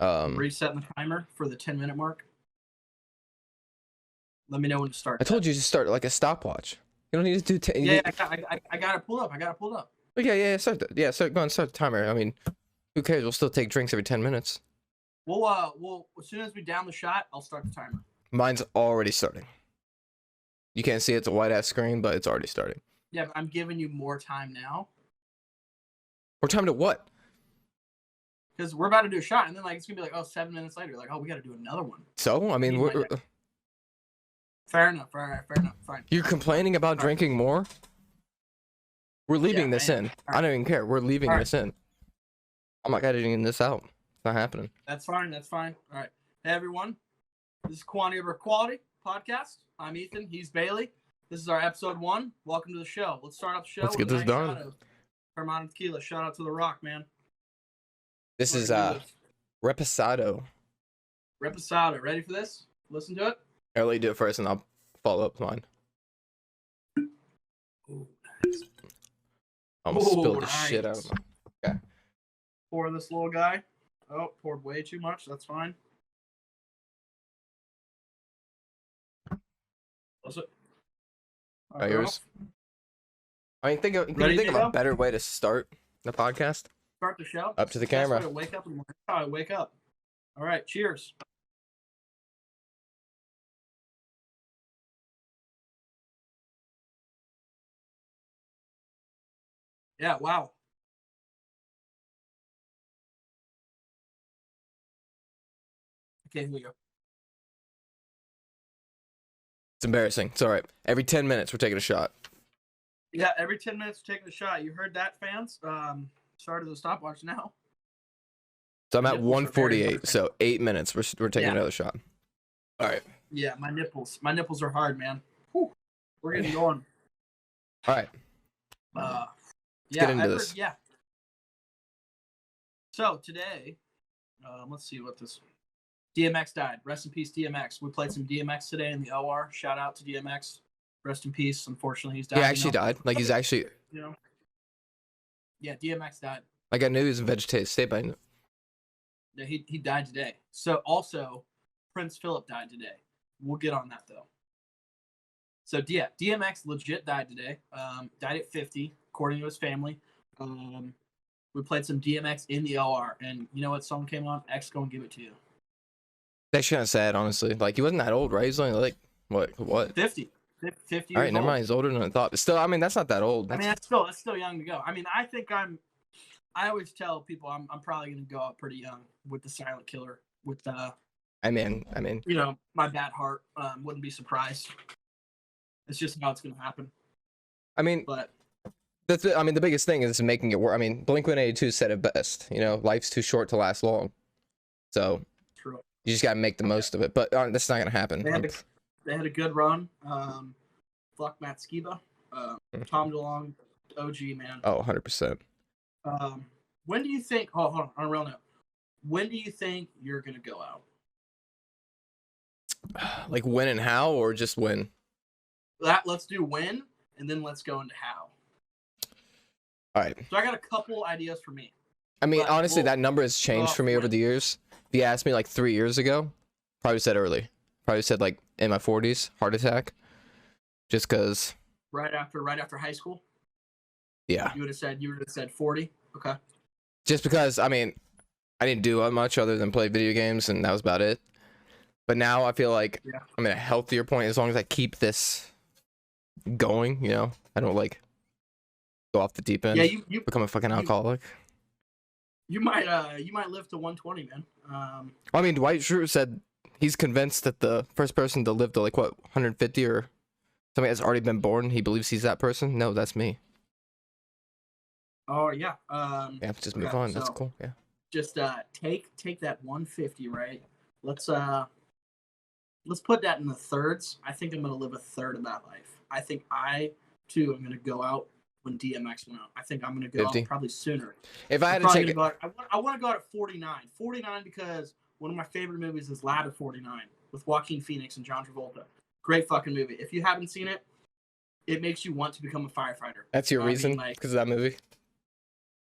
I'm Um, resetting the timer for the 10-minute mark. Let me know when to start. I told you to start like a stopwatch. You don't need to do 10. Yeah, I got it pulled up. Oh, yeah. Start the, yeah. Start the timer. I mean, who cares? We'll still take drinks every 10 minutes. We'll as soon as we down the shot, I'll start the timer. Mine's already starting. You can't see it's a white ass screen, but it's already starting. Yeah, but I'm giving you more time now More time to what? because we're about to do a shot, and then like it's gonna be like 7 minutes later, like we got to do another one. So I mean, Fair enough. All right, fair enough. Fine. you're complaining about drinking more. We're leaving this in. Right. I don't even care. We're leaving this in. I'm not editing this out. It's not happening. That's fine. All right. Hey everyone, this is Quantity Over Quality podcast. I'm Ethan. He's Bailey. This is our episode 1. Welcome to the show. Let's start off the show. Let's get this done. Shot of Hermano Tequila. Shout out to The Rock, man. This is Reposado. Reposado. Ready for this? Listen to it. I'll let you do it first, and I'll follow up with mine. Ooh, nice. I almost spilled the shit out of my. Okay. Pour this little guy. Oh, poured way too much. That's fine. Close it. Yours. I mean, can you think of a better way to start the podcast? Start the show. Up to the camera. That's how I wake up. All right. Cheers. Yeah. Wow. Okay. Here we go. It's embarrassing. It's all right. Every 10 minutes, we're taking a shot. Yeah. Every 10 minutes, we're taking a shot. You heard that, fans? Started the stopwatch now. So I'm at 148. So 8 minutes. We're taking another shot. All right. Yeah, my nipples are hard, man. Whew. We're getting going. All right. Let's get into this. Yeah. So today, let's see what this. DMX died. Rest in peace, DMX. We played some DMX today in the OR. Shout out to DMX. Rest in peace. Unfortunately, he's died. He actually died. Like he's actually. Yeah, DMX died. Like I knew he was in vegetative state, but I knew. Yeah, he died today. So also, Prince Philip died today. We'll get on that though. So yeah, DMX legit died today. Died at 50, according to his family. We played some DMX in the OR, and you know what song came on? X gonna give it to you. That's kind of sad, honestly. Like he wasn't that old, right? He's only like what? 50. 50 All right, never mind. He's older than I thought. But still, I mean, that's not that old. That's still young to go. I mean, I always tell people I'm probably gonna go out pretty young with the Silent Killer. With I mean, you know, my bad heart. Wouldn't be surprised. It's just how it's gonna happen. I mean, but the biggest thing is making it work. I mean, Blink-182 said it best. You know, life's too short to last long. So true. You just gotta make the most of it. But that's not gonna happen. They had a good run. Fuck Matt Skiba. Tom DeLonge, OG man. Oh, 100%. When do you think? Oh, hold on. On a real note, when do you think you're gonna go out? Like when and how, or just when? Let's do when, and then let's go into how. All right. So I got a couple ideas for me. I mean, honestly, that number has changed for me over the years. If you asked me like 3 years ago, probably said early. Probably said like in my 40s, heart attack. Just because. Right after high school. Yeah. You would have said 40. Okay. Just because, I mean, I didn't do much other than play video games, and that was about it. But now I feel like I'm at a healthier point as long as I keep this going. You know, I don't like go off the deep end. Yeah, you become a fucking alcoholic. You might live to 120, man. I mean, Dwight Schrute said he's convinced that the first person to live to like what 150 or somebody that's already been born. He believes he's that person. No, that's me. Oh yeah. Yeah, just move on. That's cool. Yeah. Just take that 150, right? Let's put that in the thirds. I think I'm gonna live a third of that life. I think I too am gonna go out when DMX went out. I think I'm gonna go 50? out probably sooner. If I had to take it, I want to go out at 49. 49 because one of my favorite movies is Lab of 49 with Joaquin Phoenix and John Travolta. Great fucking movie. If you haven't seen it, it makes you want to become a firefighter. That's your reason? Because of that movie?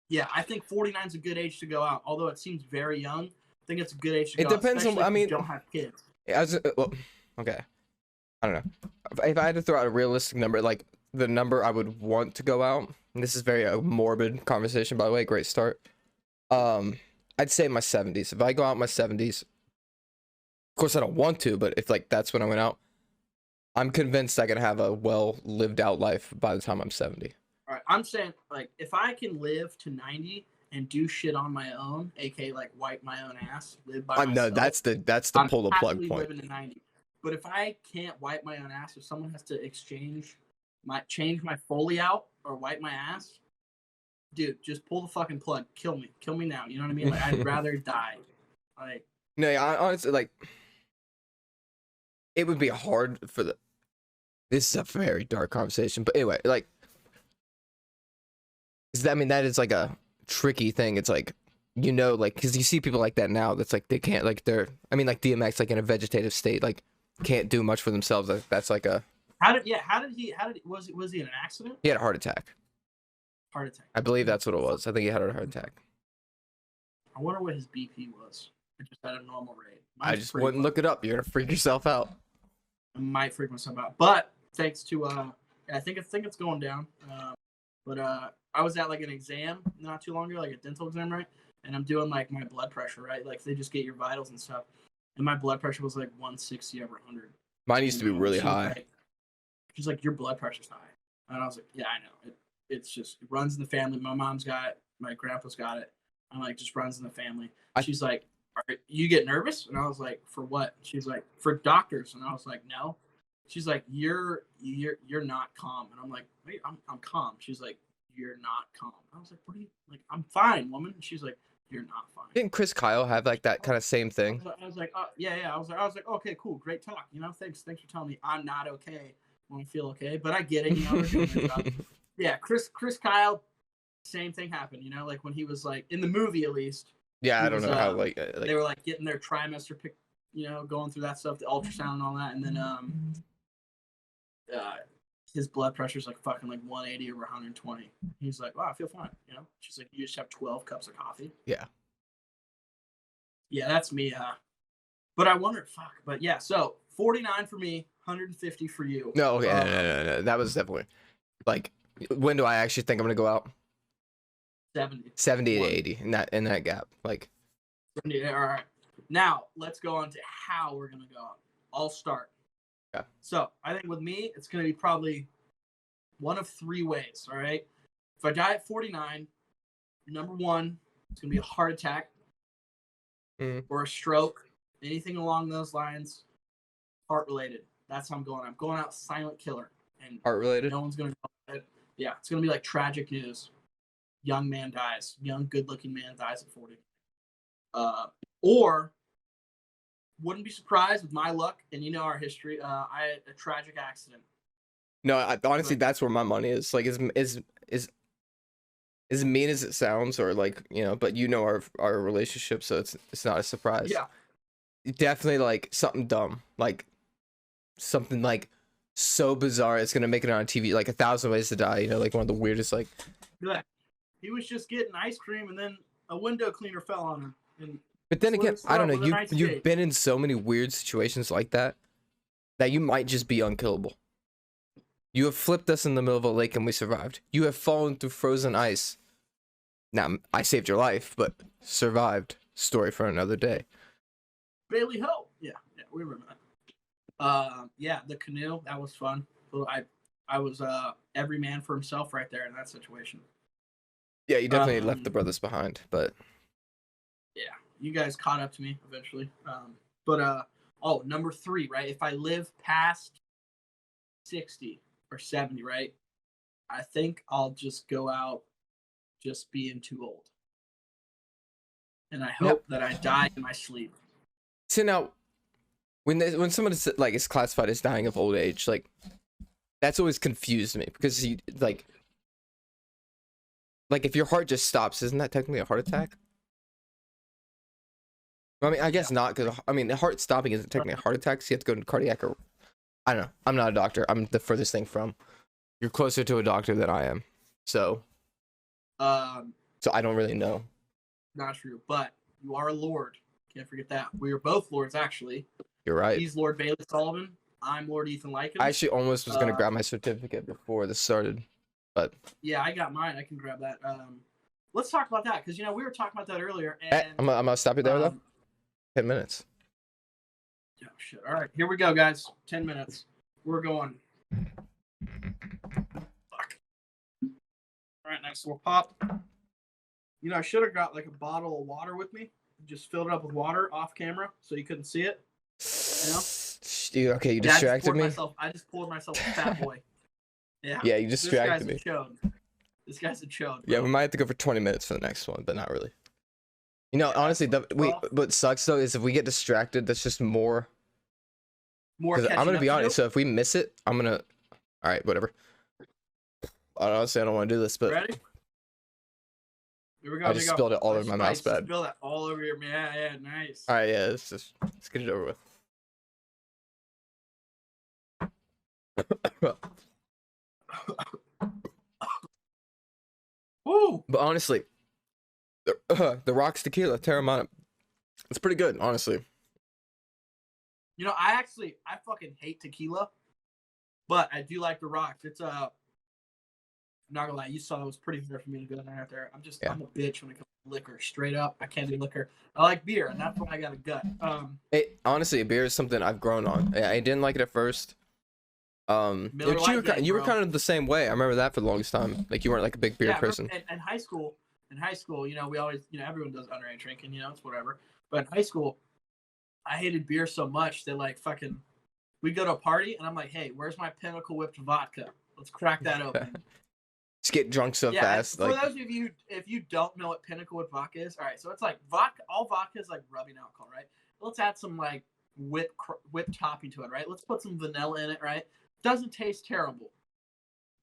Yeah, I think 49 is a good age to go out. Although it seems very young, think it's a good age to It go. depends on- especially I if you mean- don't have kids. Well, okay. I don't know. If I had to throw out a realistic number, like the number I would want to go out, and this is very morbid conversation, by the way, great start. I'd say my 70s. If I go out in my 70s, of course I don't want to, but if like that's when I went out, I'm convinced I can have a well lived out life by the time I'm 70. All right, I'm saying like if I can live to 90 and do shit on my own, aka like wipe my own ass, live by myself. No, that's the I'm pull the plug happily point. living to 90. But if I can't wipe my own ass, if someone has to change my Foley out or wipe my ass, dude, just pull the fucking plug. Kill me now. You know what I mean? Like I'd rather die. Like No, yeah, honestly, like it would be hard for the. This is a very dark conversation, but anyway, like, I mean, that is like a tricky thing. It's like, you know, like, because you see people like that now. That's like they can't, like, they're. I mean, like DMX, like in a vegetative state, like can't do much for themselves. That's like a. Was he in an accident? He had a heart attack. Heart attack. I believe that's what it was. I think he had a heart attack. I wonder what his BP was. It just at a normal rate. I just wouldn't look it up. You're gonna freak yourself out. I might freak myself out, but thanks to I think it's going down. But I was at like an exam not too long ago, like a dental exam, right? And I'm doing like my blood pressure, right? Like they just get your vitals and stuff. And my blood pressure was like 160 over 100. Mine used to be really high. She's like, your blood pressure's high, and I was like, yeah, I know. It's just it runs in the family. My mom's got it. My grandpa's got it. I'm like, just runs in the family. She's like, you get nervous? And I was like, for what? She's like, for doctors. And I was like, no. She's like, you're not calm. And I'm like, wait, I'm calm. She's like, you're not calm. I was like, what are you like? I'm fine, woman. And she's like, you're not fine. Didn't Chris Kyle have like that kind of same thing? I was like, yeah. I was like, okay, cool, great talk. You know, thanks for telling me I'm not okay when I feel okay, but I get it. You know, we're doing our job. Yeah, Chris Kyle, same thing happened. You know, like when he was like in the movie at least. Yeah, I don't know how like they were like getting their trimester pick, you know, going through that stuff, the ultrasound and all that, and then his blood pressure's like fucking like 180 over 120. He's like, wow, I feel fine. You know, she's like, you just have 12 cups of coffee. Yeah, that's me. But I wonder, but yeah, so 49 for me, 150 for you. No, okay, no. That was definitely like, when do I actually think I'm gonna go out? 70 to 80 in that gap, like 70. All right, now let's go on to how we're gonna go out. I'll start. Okay. So I think with me, it's gonna be probably one of three ways. All right. If I die at 49, number one, it's gonna be a heart attack or a stroke, anything along those lines, heart related. That's how I'm going. I'm going out silent killer, and heart related. No one's gonna know it. Yeah, it's gonna be like tragic news. Young man dies. Young, good-looking man dies at 40. Or wouldn't be surprised with my luck, and you know our history. I had a tragic accident. No, honestly, that's where my money is. Like, is as mean as it sounds, or like, you know, but you know our relationship, so it's not a surprise. Yeah, definitely like something dumb, like something like so bizarre it's gonna make it on TV, like 1,000 Ways to Die. You know, like one of the weirdest, like. Yeah. He was just getting ice cream, and then a window cleaner fell on him. And but then again, I don't know. You've skate. been in so many weird situations like that you might just be unkillable. You have flipped us in the middle of a lake and we survived. You have fallen through frozen ice. Now, I saved your life, but survived. Story for another day. Bailey Ho. Yeah, we remember that. Yeah, the canoe, that was fun. I was every man for himself right there in that situation. Yeah, you definitely left the brothers behind, but yeah, you guys caught up to me eventually. Number 3, right? If I live past 60 or 70, right? I think I'll just go out just being too old. And I hope that I die in my sleep. So now, when someone is like is classified as dying of old age, like that's always confused me, because you like if your heart just stops, isn't that technically a heart attack? I mean, I guess not, because I mean, the heart stopping isn't technically a heart attack, so you have to go to cardiac, or I don't know. I'm not a doctor. I'm the furthest thing from. You're closer to a doctor than I am, so I don't really know. Not true, but you are a lord. Can't forget that. We are both lords, actually. You're right. He's Lord Bailey Sullivan. I'm Lord Ethan Lycum. I actually almost was gonna grab my certificate before this started, but yeah, I got mine. I can grab that. Let's talk about that because we were talking about that earlier. And I'm gonna stop you there though. 10 minutes. Oh shit! All right, here we go, guys. 10 minutes. We're going. Fuck. All right, next we'll pop. I should have got like a bottle of water with me. Just filled it up with water off camera so you couldn't see it. Dude, okay, you distracted me. I just poured myself a fat boy. Yeah. Yeah, you distracted me. This guy's a chode. Yeah, we might have to go for 20 minutes for the next one, but not really. Honestly, what sucks though is if we get distracted, that's just more. Because I'm gonna be honest. So if we miss it, I'm gonna. All right, whatever. Honestly, I don't want to do this, but. Ready? Here we go. I just spilled it all over my mouse pad. Spill that all over your man. Yeah, nice. All right, yeah, let's get it over with. Woo! But honestly, the Rocks Tequila Terramana, it's pretty good, honestly. I fucking hate tequila, but I do like the Rocks. It's I'm not gonna lie, you saw it was pretty hard for me to go down out there. I'm a bitch when it comes to liquor, straight up. I can't do liquor. I like beer, and that's why I got a gut. Honestly, beer is something I've grown on. I didn't like it at first. You were kind of the same way. I remember that for the longest time. Like you weren't like a big beer person. In high school, we always, everyone does underage drinking. It's whatever. But in high school, I hated beer so much that like fucking, we'd go to a party and I'm like, hey, where's my Pinnacle whipped vodka? Let's crack that open. Just get drunk so fast. For those of you, if you don't know what Pinnacle whipped vodka is, all right, so it's like vodka. All vodka is like rubbing alcohol, right? Let's add some like whipped topping to it, right? Let's put some vanilla in it, right? Doesn't taste terrible,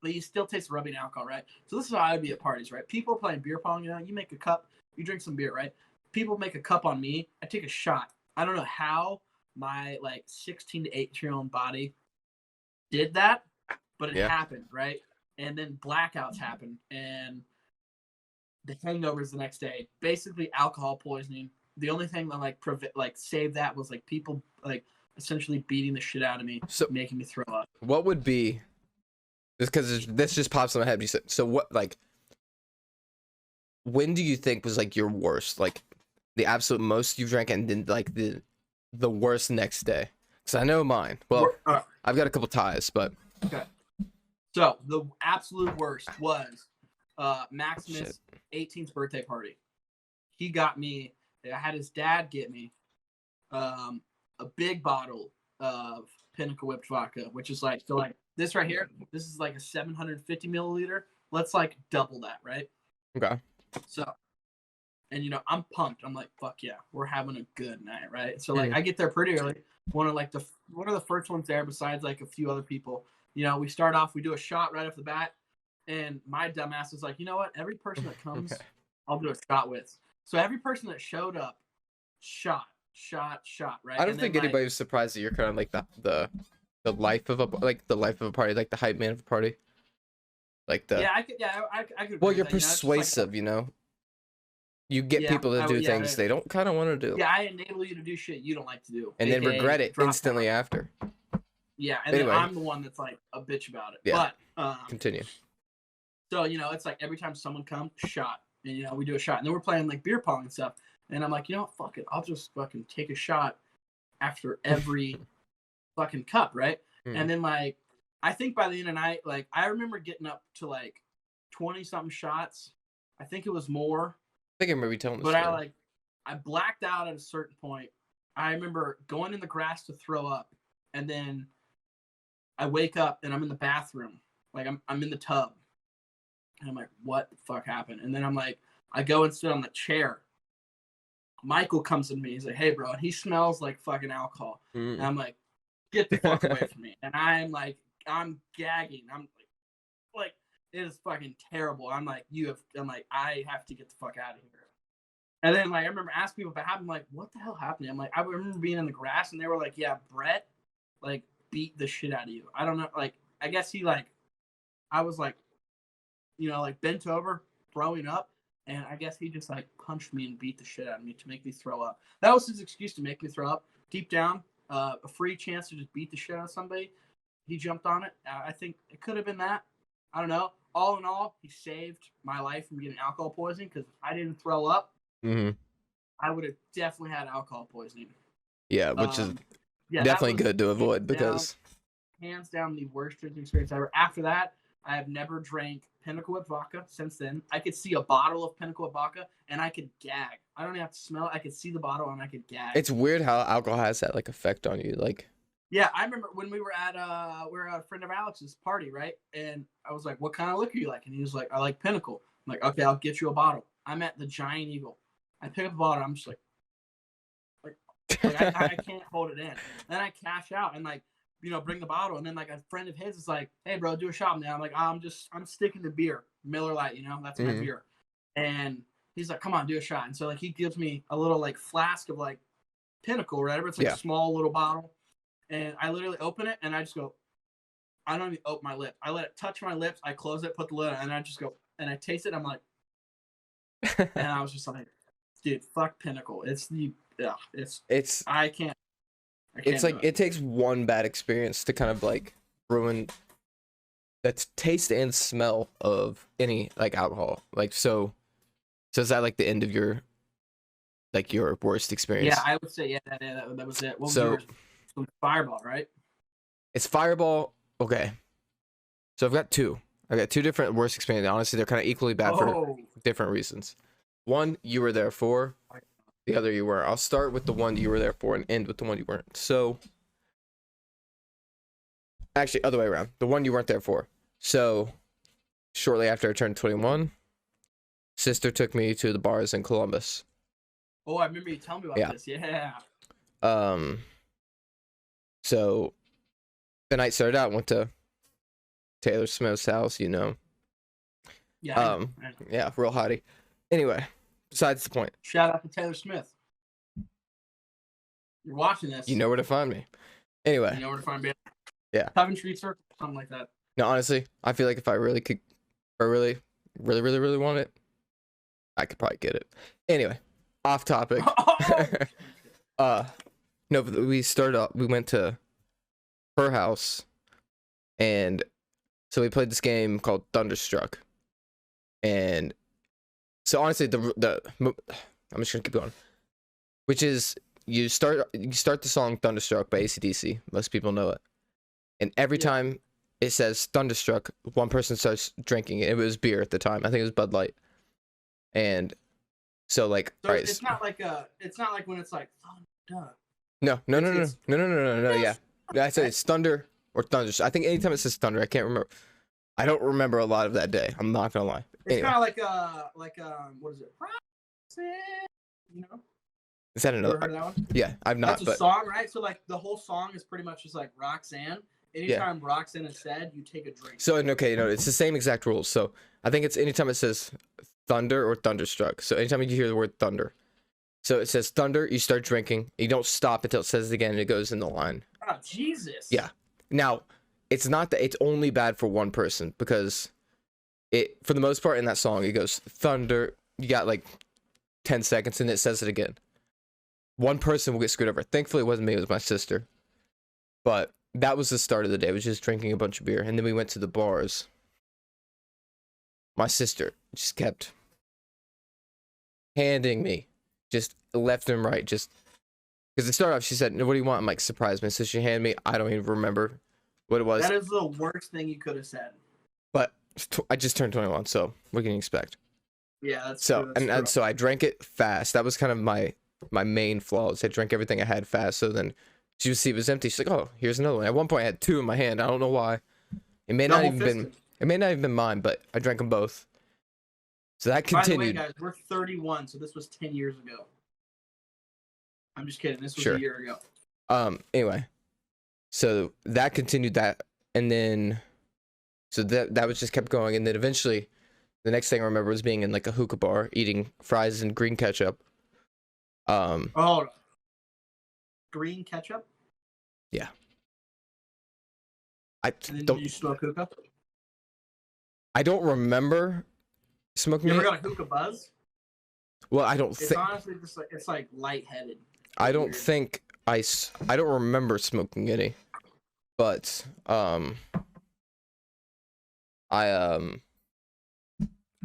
but you still taste rubbing alcohol, right? So this is how I would be at parties, right? People are playing beer pong, you make a cup, you drink some beer, right? People make a cup on me, I take a shot. I don't know how my like 16 to 18-year-old body did that, but it happened, right? And then blackouts happened, and the hangovers the next day. Basically, alcohol poisoning. The only thing that saved that was like people like essentially beating the shit out of me, making me throw up. What would be? Because this just pops in my head. You said so. What when do you think was like your worst, like the absolute most you drank, and then like the worst next day? Because I know mine. Well, I've got a couple ties, but okay. So the absolute worst was Maximus' 18th birthday party. He got me. I had his dad get me a big bottle of Pinnacle whipped vodka, which is like this right here. This is like a 750 milliliter. Let's like double that, right? Okay. So, and I'm pumped. I'm like, fuck yeah, we're having a good night, right? So like I get there pretty early. One of the first ones there, besides like a few other people. We start off, we do a shot right off the bat, and my dumbass is like, you know what? Every person that comes, I'll do a shot with. So every person that showed up, shot, right? I don't think anybody was surprised that you're kind of like the life of a party, like the hype man of a party. Like I could. Well, you're persuasive, You get people to do things they don't kind of want to do. Yeah, I enable you to do shit you don't like to do, and then regret it instantly after. Yeah, and then I'm the one that's like a bitch about it. Yeah. But continue. So it's like every time someone comes, shot, and we do a shot, and then we're playing like beer pong and stuff, and I'm like, fuck it, I'll just fucking take a shot after every fucking cup, right? And then like I think by the end of the night, like I remember getting up to like 20 something shots. I think it was more. I think I remember you telling this. But story. I blacked out at a certain point. I remember going in the grass to throw up, and then I wake up and I'm in the bathroom, like I'm in the tub, and I'm like, what the fuck happened? And then I'm like, I go and sit on the chair. Michael comes to me. He's like, hey bro, and he smells like fucking alcohol. And I'm like, get the fuck away from me. And I'm gagging. I'm like it is fucking terrible. I'm like, I have to get the fuck out of here. And then like I remember asking people if it happened. I'm like, what the hell happened? I'm like, I remember being in the grass, and they were like, yeah, Brett like beat the shit out of you. I don't know, like I guess he like I was like like bent over throwing up, and I guess he just like punched me and beat the shit out of me to make me throw up. That was his excuse to make me throw up. Deep down, a free chance to just beat the shit out of somebody. He jumped on it. I think it could have been that. I don't know. All in all, he saved my life from getting alcohol poisoning because if I didn't throw up, I would have definitely had alcohol poisoning. Yeah, which is definitely good to avoid because hands down the worst drinking experience ever. After that, I have never drank Pinnacle with vodka since then. I could see a bottle of Pinnacle with vodka and I could gag. I don't even have to smell it. I could see the bottle and I could gag. it's weird how alcohol has that like effect on you. Like, yeah, I remember when we were at a friend of Alex's party, right? And I was like, "What kind of liquor you like?" And he was like, "I like Pinnacle." I'm like, "Okay, I'll get you a bottle." I'm at the Giant Eagle. I pick up the bottle. I'm just like I can't hold it in. Then I cash out and like, bring the bottle. And then like a friend of his is like, "Hey, bro, do a shot now." I'm like, I'm sticking to beer, Miller Lite. That's my beer. And he's like, "Come on, do a shot." And so like he gives me a little like flask of like Pinnacle, or whatever. It's like a small little bottle. And I literally open it and I just go, I don't even open my lip. I let it touch my lips. I close it, put the lid on, and I just go, and I taste it. I'm like, and I was just like, dude, fuck Pinnacle. I can't. It's like it takes one bad experience to kind of like ruin that taste and smell of any like alcohol. Like, so is that like the end of your worst experience? Yeah, I would say, that was it. What was so yours? Fireball, right? It's Fireball. Okay. So I've got two different worst experiences. Honestly, they're kind of equally bad for different reasons. One you were there for, the other you weren't. I'll start with the one you were there for and end with the one you weren't. So actually, other way around. The one you weren't there for. So shortly after I turned 21, sister took me to the bars in Columbus. Oh, I remember you telling me about this. Yeah. So the night started out, went to Taylor Smith's house, Yeah. Yeah, real hottie. Anyway, besides the point. Shout out to Taylor Smith. You're watching this. You know where to find me. Anyway. You know where to find me. Yeah. Coventry Circle, something like that. No, honestly, I feel like if I really could, or really want it, I could probably get it. Anyway, off topic. No, we went to her house, and so we played this game called Thunderstruck. And so honestly, I'm just gonna keep going. Which is you start the song Thunderstruck by AC/DC. Most people know it. And every time it says Thunderstruck, one person starts drinking it. It was beer at the time. I think it was Bud Light. And so like, so all right, it's not like when it's like thunder. No. Yeah, I said it's thunder or thunder. I think anytime it says thunder, I can't remember. I don't remember a lot of that day. I'm not gonna lie. It's kind of like what is it? Is that another? Heard that one? Yeah, I've not. That's a song, right? So like the whole song is pretty much just like Roxanne. Anytime Roxanne is said, you take a drink. So okay, it's the same exact rules. So I think it's anytime it says thunder or thunderstruck. So anytime you hear the word thunder. So it says thunder, you start drinking. You don't stop until it says it again and it goes in the line. Oh, Jesus. Yeah. Now, it's not that it's only bad for one person because it, for the most part in that song, it goes thunder. You got like 10 seconds and it says it again. One person will get screwed over. Thankfully, it wasn't me. It was my sister. But that was the start of the day. It was just drinking a bunch of beer. And then we went to the bars. My sister just kept handing me just left and right, just because it started off, she said, "What do you want?" I'm like, "Surprise me." So she handed me, I don't even remember what it was. That is the worst thing you could have said. But I just turned 21, so what can you expect? Yeah, that's so true, that's and so I drank it fast. That was kind of my main flaws. I drank everything I had fast. So then she would see it was empty. She's like, "Oh, here's another one." At one point, I had two in my hand. I don't know why. It may not even been mine, but I drank them both. So that continued. By the way, guys, we're 31, so this was 10 years ago. I'm just kidding. This was a year ago. Anyway, so that continued that, and then, so that was just kept going, and then eventually, the next thing I remember was being in like a hookah bar, eating fries and green ketchup. Oh, green ketchup? Yeah. Did you smoke hookah? I don't remember smoking. You ever got a hookah buzz? Well, I don't It's think honestly just like it's like lightheaded. I It's don't weird. think I don't remember smoking any, but I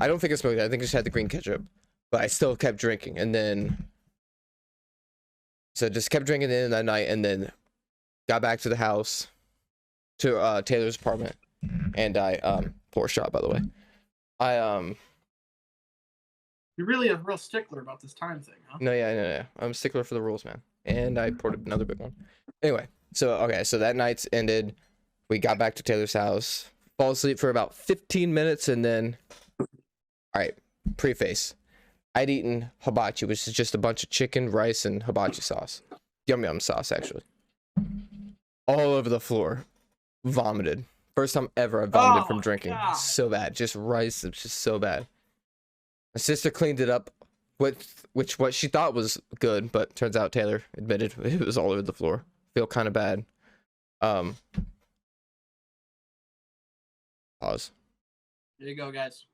I don't think I smoked it. I think I just had the green ketchup, but I still kept drinking, and then so just kept drinking in that night, and then got back to the house, to Taylor's apartment, and I pour a shot, by the way. I You're really a real stickler about this time thing, huh? no, yeah, I'm a stickler for the rules, man. And I poured another big one. Anyway, so okay, so that night's ended. We got back to Taylor's house, fall asleep for about 15 minutes, and then all right, preface. I'd eaten hibachi, which is just a bunch of chicken, rice, and hibachi sauce. Yum yum sauce, actually. All over the floor. Vomited. First time ever I vomited from drinking. God. So bad. Just rice. It's just so bad. My sister cleaned it up, which what she thought was good, but turns out Taylor admitted it was all over the floor. Feel kind of bad. Pause. There you go, guys.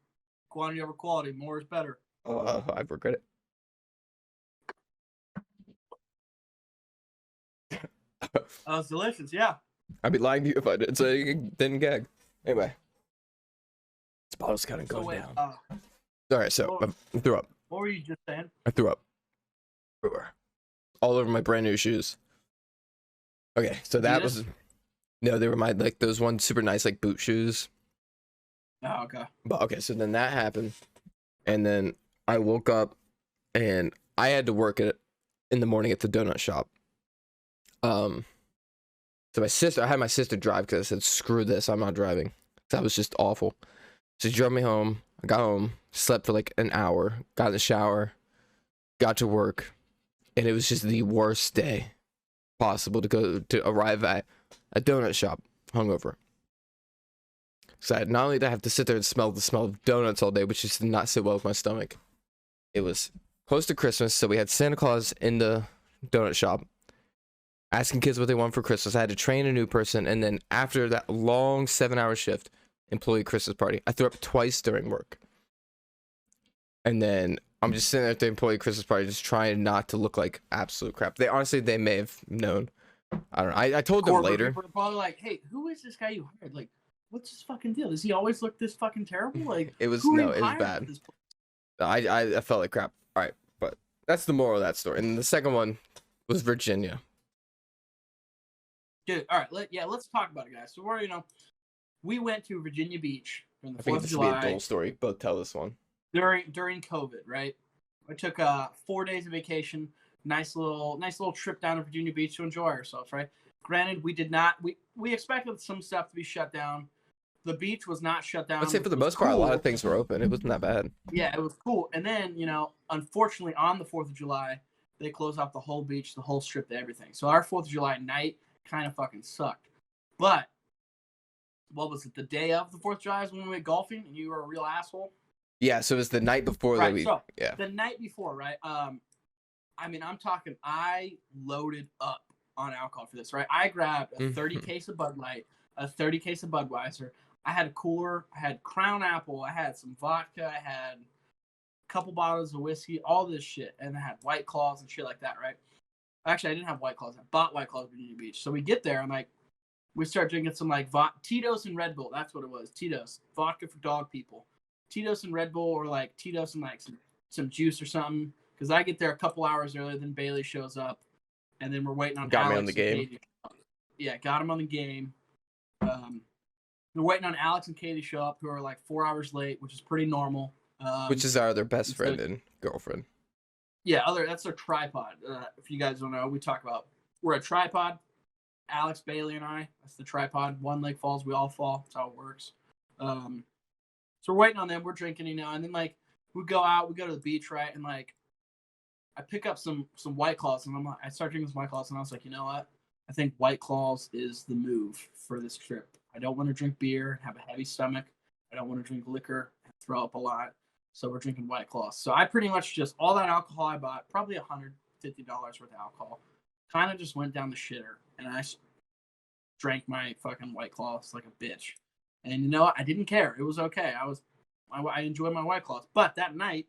Quantity over quality. More is better. I regret it. That was delicious. Yeah. I'd be lying to you if I didn't say didn't gag. Anyway, this bottle's kind of So going wait. down. All right, so I threw up. What were you just saying? I threw up. Everywhere. All over my brand new shoes. Okay, so that was no, they were my like those ones super nice like boot shoes. Oh, okay. But okay, so then that happened, and then I woke up, and I had to work in the morning at the donut shop. So I had my sister drive because I said, screw this, I'm not driving. That was just awful. So she drove me home. I got home, slept for like an hour, got in the shower, got to work, and it was just the worst day possible to arrive at a donut shop hungover. So I had not only did I have to sit there and smell the smell of donuts all day, which just did not sit well with my stomach. It was close to Christmas, so we had Santa Claus in the donut shop asking kids what they want for Christmas. I had to train a new person, and then after that long 7-hour shift, employee Christmas party, I threw up twice during work. And then I'm just sitting there at the employee Christmas party, just trying not to look like absolute crap. They may have known. I don't know. I told them later. People are probably like, hey, who is this guy you hired? Like, what's his fucking deal? Does he always look this fucking terrible? Like, it was bad. I felt like crap. All right, but that's the moral of that story. And the second one was Virginia. Dude, all right, let's talk about it, guys. So we went to Virginia Beach on the 4th of This will be a July dull story. Both tell this one. during COVID, right? I took 4 days of vacation, nice little trip down to Virginia Beach to enjoy ourselves, right? Granted, we expected some stuff to be shut down. The beach was not shut down. I'd say for the most part, a lot of things were open. It wasn't that bad. Yeah, it was cool. And then, unfortunately, on the 4th of July, they closed off the whole beach, the whole strip, everything. So our 4th of July night kind of fucking sucked. But what was it? The day of the 4th of July is when we went golfing, and you were a real asshole. Yeah, so it was the night before right, that we. So yeah. The night before, right? I'm talking. I loaded up on alcohol for this, right? I grabbed a 30 case of Bud Light, a 30 case of Budweiser. I had a cooler. I had Crown Apple. I had some vodka. I had a couple bottles of whiskey. All this shit, and I had White Claws and shit like that, right? Actually, I didn't have White Claws. I bought White Claws at Virginia Beach. So we get there, and we start drinking some Tito's and Red Bull. That's what it was. Tito's, vodka for dog people. Tito's and Red Bull, or Tito's and some juice or something. Because I get there a couple hours earlier, then Bailey shows up, and then we're waiting on. Got Alex me on the game. Katie. Yeah, got him on the game. We're waiting on Alex and Katie to show up, who are 4 hours late, which is pretty normal. Which is our other best friend and girlfriend. Yeah, that's their tripod. If you guys don't know, we're a tripod. Alex, Bailey, and I. That's the tripod. One leg falls, we all fall. That's how it works. So we're waiting on them. We're drinking, and then we go out. We go to the beach, right? And I pick up some White Claws, and I start drinking some White Claws, and I was like, you know what? I think White Claws is the move for this trip. I don't want to drink beer and have a heavy stomach. I don't want to drink liquor and throw up a lot. So we're drinking White Claws. So I pretty much just, all that alcohol I bought, probably $150 worth of alcohol, kind of just went down the shitter. And I drank my fucking White Claws like a bitch. And you know what? I didn't care. It was okay. I enjoyed my White Claws. But that night,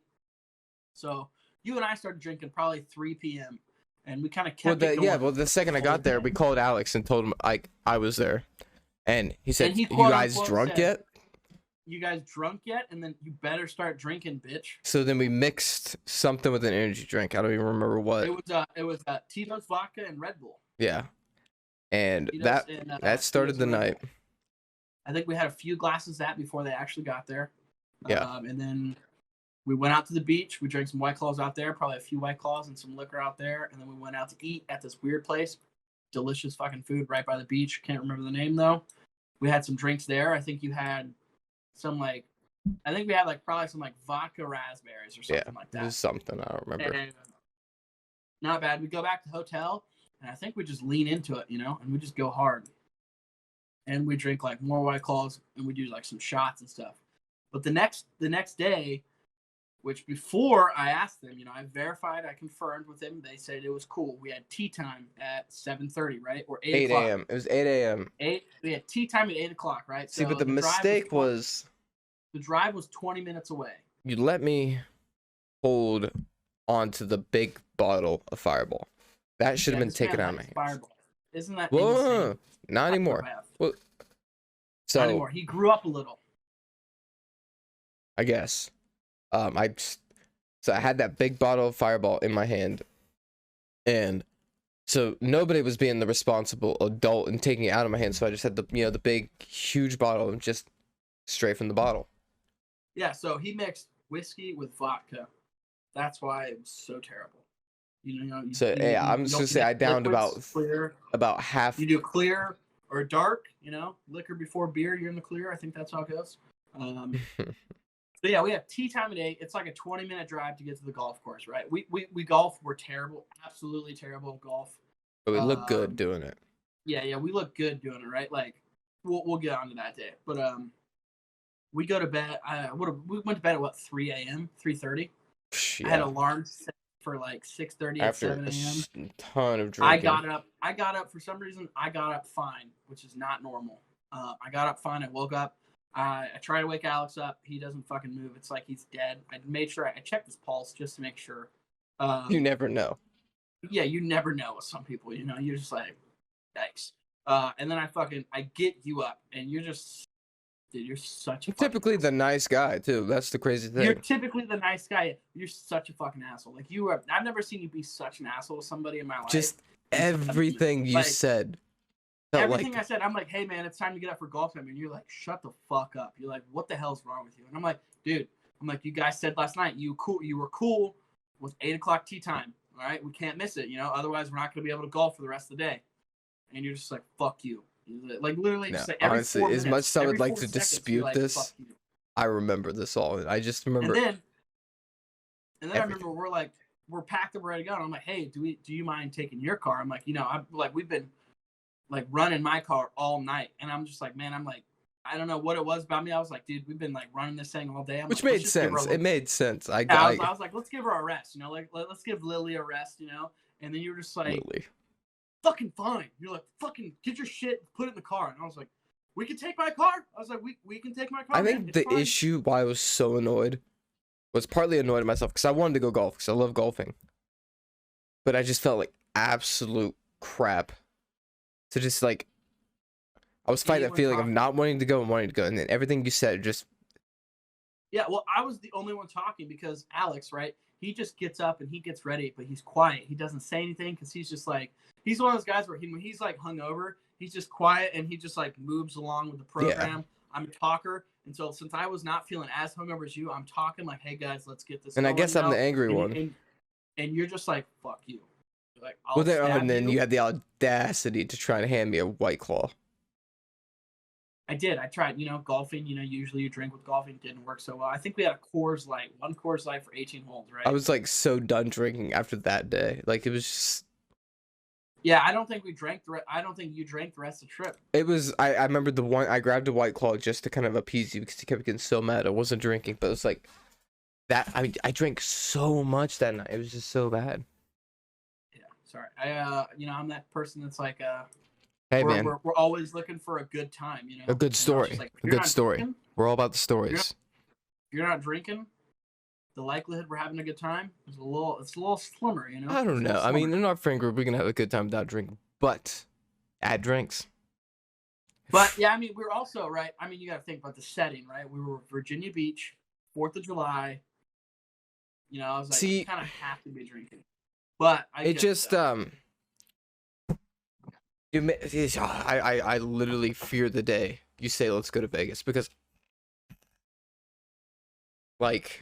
so You and I started drinking probably 3 p.m. and we kind of Well, kept it going. well, the second I got there, we called Alex and told him like I was there, and he said, And he "You quote guys unquote drunk said, yet?" You guys drunk yet? And then you better start drinking, bitch. So then we mixed something with an energy drink. I don't even remember what. It was Tito's vodka and Red Bull. Yeah, and Tito's that started Tito's the and Red night. Bull. I think we had a few glasses of that before they actually got there. Yeah. And then we went out to the beach. We drank some White Claws out there, probably a few White Claws and some liquor out there. And then we went out to eat at this weird place. Delicious fucking food right by the beach. Can't remember the name though. We had some drinks there. I think you had some I think we had probably some vodka raspberries or something like that. It was something, I don't remember. And not bad. We go back to the hotel and I think we just lean into it, and we just go hard. And we drink more White Claws and we do some shots and stuff. But the next day, which before I asked them, I verified, I confirmed with them, they said it was cool. We had tea time at 7:30, right? Or 8 o'clock. 8 a.m. It was 8 a.m. We had tea time at 8 o'clock, right? See, but the mistake was the drive was 20 minutes away. You let me hold onto the big bottle of Fireball. That should have been taken out of my hands. Fireball. Isn't that insane? Not anymore. Well, so not anymore. He grew up a little. I guess. So I had that big bottle of Fireball in my hand, and so nobody was being the responsible adult and taking it out of my hand. So I just had the big, huge bottle and just straight from the bottle. Yeah. So he mixed whiskey with vodka. That's why it was so terrible. I'm just gonna say I downed about half. You do clear or dark. Liquor before beer. You're in the clear. I think that's how it goes. So yeah, we have tea time at 8. It's like a 20-minute drive to get to the golf course, right? We golf. We're terrible, absolutely terrible at golf. But we look good doing it. Yeah, we look good doing it, right? We'll get onto that day. But we go to bed. We went to bed at 3 a.m., 3:30. Yeah. I had alarms set for 6:30 at 7 a.m. A ton of drinking. I got up for some reason. I got up fine, which is not normal. I got up fine. I woke up. I try to wake Alex up. He doesn't fucking move. It's like he's dead. I made sure I checked his pulse just to make sure. You never know. Yeah, you never know with some people. You're just like, yikes. And then I get you up, and you're just, dude, you're such a. Typically the nice guy too. That's the crazy thing. You're typically the nice guy. You're such a fucking asshole. I've never seen you be such an asshole to somebody in my life. Just everything you said. Everything I said, I'm like, hey man, it's time to get up for golf time, and you're like, shut the fuck up. You're like, what the hell's wrong with you? And I'm like, dude, you guys said last night you were cool with 8 o'clock tea time. All right, we can't miss it, otherwise we're not gonna be able to golf for the rest of the day. And you're just like, fuck you. Literally, no, just every honestly, 4 as minutes, much as I would like to seconds, dispute this, I remember this all. I just remember. And then I remember we're packed up, ready to go. And I'm like, hey, do you mind taking your car? I'm like, we've been running my car all night, and I'm just like, man, I don't know what it was about me. I was like, dude, we've been running this thing all day. Which made sense. It made sense. I was like, let's give her a rest, let's give Lily a rest, and then you were just like, Lily. Fucking fine. You're like, fucking get your shit, put it in the car. And I was like, we can take my car. I was like, we can take my car. I think the issue why I was so annoyed was partly annoyed at myself because I wanted to go golf because I love golfing, but I just felt like absolute crap. So just I was fighting that feeling of not wanting to go and wanting to go, and then everything you said just. Yeah, well, I was the only one talking because Alex, right? He just gets up and he gets ready, but he's quiet. He doesn't say anything because he's just he's one of those guys where when he's hungover, he's just quiet and he just moves along with the program. Yeah. I'm a talker, and so since I was not feeling as hungover as you, I'm talking hey guys, let's get this. And I guess I'm the angry one. And you're just like, fuck you. And then you had the audacity to try to hand me a White Claw. I did. I tried, golfing, usually you drink with golfing. Didn't work so well. I think we had a Coors Light, one Coors Light for 18 holes, right? I was so done drinking after that day. It was just. Yeah, I don't think we drank I don't think you drank the rest of the trip. It was, I remember the one, I grabbed a White Claw just to kind of appease you because you kept getting so mad. I wasn't drinking, but it was that, I drank so much that night. It was just so bad. Sorry, I'm that person that's hey man, we're always looking for a good time, a good story, a good story. We're all about the stories. If you're not drinking, the likelihood we're having a good time is it's a little slimmer, you know. I don't It's a know. little I mean, slimmer. in our friend group, we can have a good time without drinking, but add drinks. But yeah, I mean, we're also right. I mean, you got to think about the setting, right? We were Virginia Beach, 4th of July. You know, I was like, See, kind of have to be drinking. But I it get just that. I literally fear the day you say let's go to Vegas because like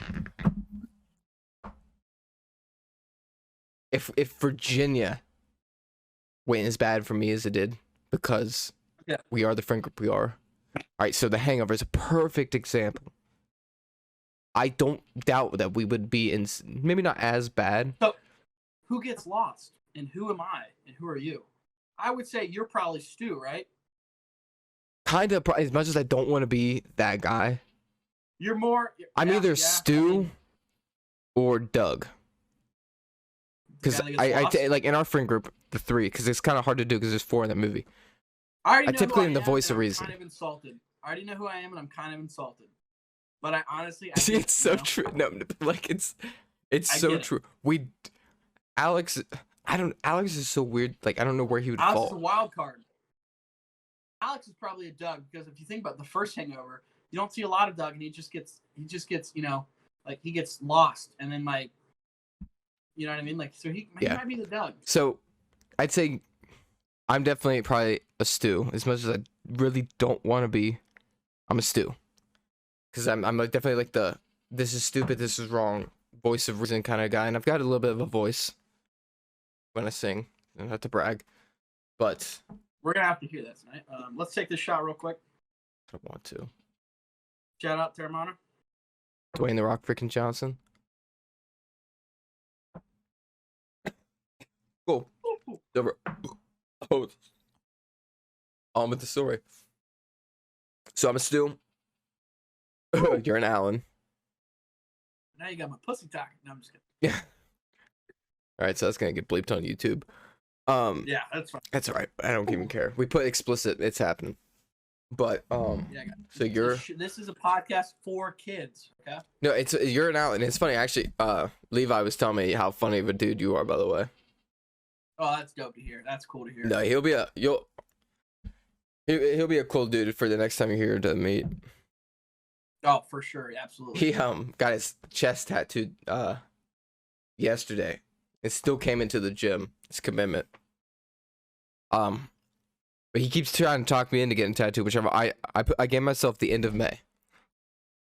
if Virginia went as bad for me as it did because Yeah. we are the friend group we are. All right, so The Hangover is a perfect example. I don't doubt that we would be in maybe not as bad. So, who gets lost, and who am I, and who are you? I would say you're probably Stu, right? Kind of, as much as I don't want to be that guy. You're more. I'm yeah, either yeah, Stu I mean, or Doug. the Because guy that gets lost. like in our friend group, the three, because it's kind of hard to do because there's 4 in the movie. I already I know typically who am the am, voice and of I'm reason. kind of insulted. I already know who I am, and I'm kind of insulted. But I honestly, I See, get, it's so you know, true. No, like it's I so get it. true. Alex, Alex is so weird. Like I don't know where he would Alex is a fall. wild card. Alex is probably a Doug because if you think about the first Hangover, you don't see a lot of Doug, and he just gets, you know, like he gets lost, and then like, you know what I mean? Like, so he Yeah. might be the Doug. So I'd say I'm definitely probably a Stu. As much as I really don't want to be, I'm a Stu. Because I'm like definitely like the this is stupid, this is wrong, voice of reason kind of guy, and I've got a little bit of a voice when I sing. I don't have to brag, but We're gonna have to hear that tonight. Let's take this shot real quick. I don't want to. Shout out Terramana. Dwayne the Rock freaking Johnson. Cool. Over. Oh, on with the story. So I'm a Stu. You're an Alan. Now you got my pussy talking. No, I'm just kidding. Yeah. All right, so that's gonna get bleeped on YouTube. Yeah, that's fine. That's all right. I don't even care. We put explicit. It's happening. But Yeah, I got it. so you're This is a podcast for kids. Okay. no, you're an Alan. It's funny actually. Levi was telling me how funny of a dude you are. By the way. Oh, that's dope to hear. That's cool to hear. No, he'll be a cool dude for the next time you're here to meet. Oh, for sure, absolutely. He got his chest tattooed yesterday. It still came into the gym. His commitment. But he keeps trying to talk me into getting tattooed, whichever I gave myself the end of May.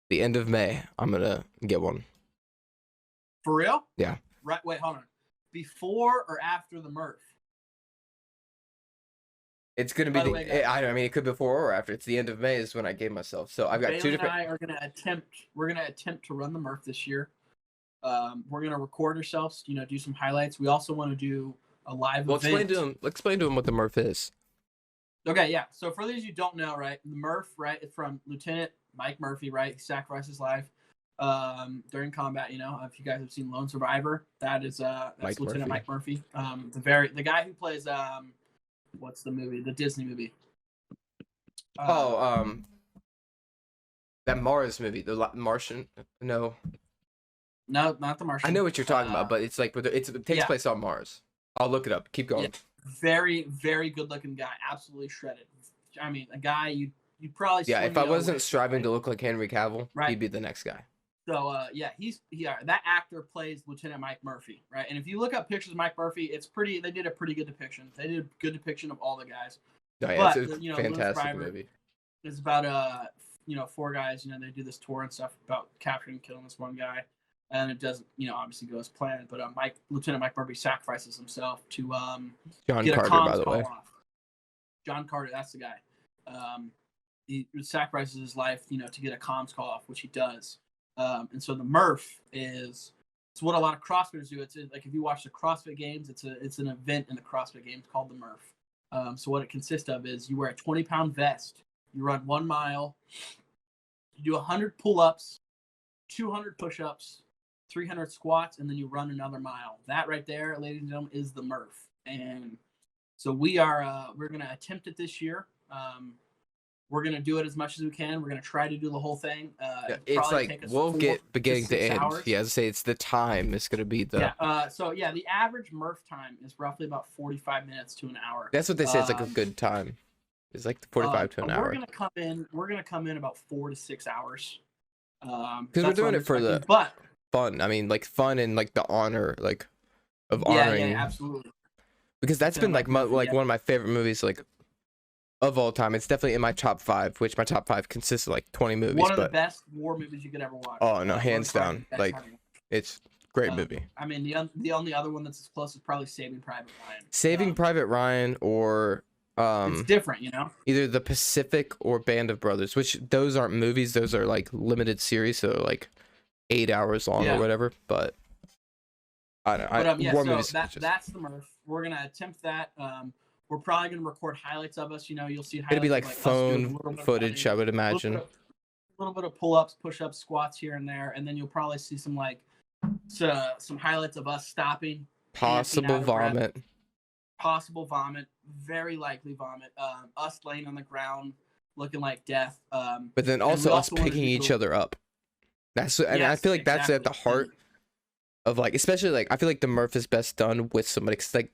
The end of May, I'm gonna get one. For real? Yeah. Right. Wait, hold on. Before or after the Murph? It's gonna be By the way, guys, I mean it could be before or after. It's the end of May is when I gave myself. So I've got Bailey two different. and I are gonna attempt. We're gonna attempt to run the Murph this year. We're gonna record ourselves. You know, do some highlights. We also want to do a live Well, event. explain to him what the Murph is. Okay, yeah. So for those who don't know, right, the Murph, right, it's from Lieutenant Mike Murphy, right? He sacrificed his life during combat. You know, if you guys have seen Lone Survivor, that's Mike Lieutenant Murphy. Mike Murphy. The guy who plays what's the movie? The Disney movie. That Mars movie, the Martian. No, No, not the Martian. I know what you're talking about, but it's like it takes yeah. place on Mars. I'll look it up. Keep going. Yeah. Very, very good looking guy. Absolutely shredded. I mean, a guy you probably Yeah, swing if I the wasn't other way, striving right? to look like Henry Cavill, Right. he'd be the next guy. So yeah, that actor plays Lieutenant Mike Murphy, right? And if you look up pictures of Mike Murphy, it's pretty. They did a pretty good depiction. They did a good depiction of all the guys. No, yeah, But, it's a you know, fantastic Survivor, movie. It's about 4 guys. You know, they do this tour and stuff about capturing and killing this one guy, and it doesn't, obviously go as planned. But Lieutenant Mike Murphy sacrifices himself to John get Carter, a comms by the call way. off. John Carter, that's the guy. He sacrifices his life, to get a comms call off, which he does. And so the Murph it's what a lot of CrossFitters do. It's like if you watch the CrossFit Games, it's an event in the CrossFit Games called the Murph. So what it consists of is you wear a 20-pound vest, you run 1 mile, you do 100 pull-ups, 200 push-ups, 300 squats, and then you run another mile. That right there, ladies and gentlemen, is the Murph. And so we're going to attempt it this year. We're gonna do it as much as we can. We're gonna try to do the whole thing. It's probably like take us we'll 4 get beginning to 6 end. hours. Yeah, I say it's the time. It's gonna be the. Yeah. So yeah, the average Murph time is roughly about 45 minutes to an hour. That's what they say. It's like a good time. It's like 45 to an hour. We're gonna come in about 4 to 6 hours. Because we're doing it for the fun. I mean, like fun and like the honor, like of honoring. Yeah, absolutely. Because that's been like one of my favorite movies, like of all time. It's definitely in my top 5, which my top 5 consists of like 20 movies. One of the best war movies you could ever watch. Oh no, hands down. Like it's great movie. I mean, the only other one that's as close is probably Saving Private Ryan. Saving Private Ryan or it's different, you know. Either The Pacific or Band of Brothers, which those aren't movies. Those are like limited series, so like 8 hours long or whatever. But I don't know. But, so that's the Murph. We're gonna attempt that. We're probably gonna record highlights of us. You know, you'll see highlights. It'll be like phone footage, I would imagine. A little bit of pull-ups, push-ups, squats here and there, and then you'll probably see some highlights of us stopping. Possible vomit. Possible vomit. Very likely vomit. Us laying on the ground, looking like death. But then also us picking each other up. That's and I feel like that's at the heart of like, especially like I feel like the Murph is best done with somebody. Cause like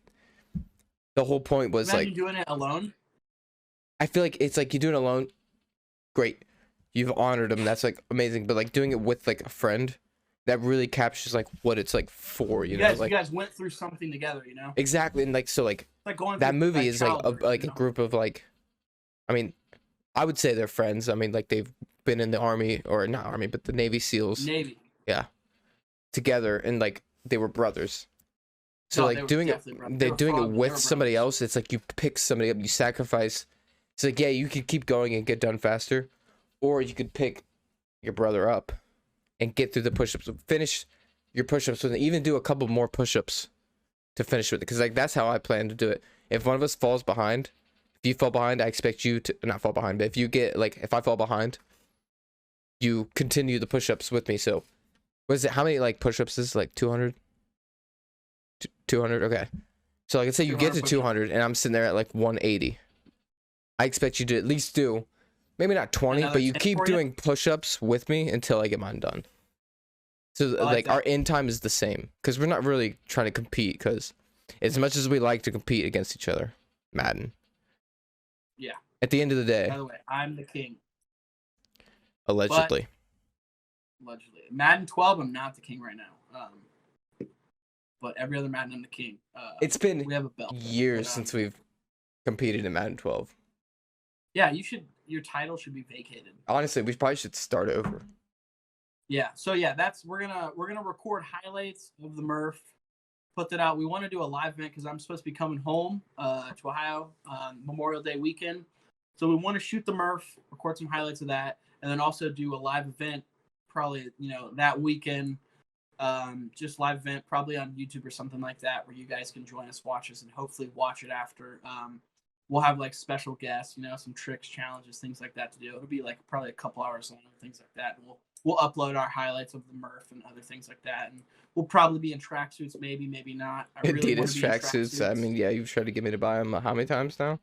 the whole point was like doing it alone. I feel like it's like you do it alone. Great, you've honored them. That's like amazing. But like doing it with like a friend, that really captures like what it's like for you know. Like you guys went through something together, you know. Exactly, and like so like going that movie is like a group of like, I mean, I would say they're friends. I mean, like they've been in the army or not army, but the Navy SEALs. Navy. Yeah. Together and like they were brothers. So like doing it with somebody else, it's like you pick somebody up, you sacrifice. It's like, yeah, you could keep going and get done faster, or you could pick your brother up and get through the push-ups, finish your push-ups with it, even do a couple more push-ups to finish with it. Because like that's how I plan to do it. If one of us falls behind, if you fall behind, I expect you to not fall behind, but if you get like if I fall behind, you continue the push-ups with me. So what is it? How many like push-ups is it? Like 200? 200? Okay. So like, let's say you get to 200 and I'm sitting there at like 180. I expect you to at least do, maybe not 20, but you keep doing push-ups with me until I get mine done. So like our end time is the same because we're not really trying to compete because as much as we like to compete against each other, Madden. Yeah. At the end of the day. By the way, I'm the king. Allegedly. Allegedly. Madden 12, I'm not the king right now. But every other Madden, I'm the king. It's been we have a belt, years since we've competed in Madden 12. Yeah, your title should be vacated. Honestly, we probably should start over. Yeah. So yeah, we're gonna record highlights of the Murph, put that out. We want to do a live event because I'm supposed to be coming home to Ohio Memorial Day weekend. So we want to shoot the Murph, record some highlights of that, and then also do a live event probably that weekend. Just live event probably on YouTube or something like that where you guys can join us, watch us, and hopefully watch it after. We'll have like special guests, some tricks, challenges, things like that to do. It'll be like probably a couple hours long, things like that. And we'll upload our highlights of the Murph and other things like that. And we'll probably be in tracksuits, maybe not. Adidas tracksuits. I mean, yeah, you've tried to get me to buy them how many times now?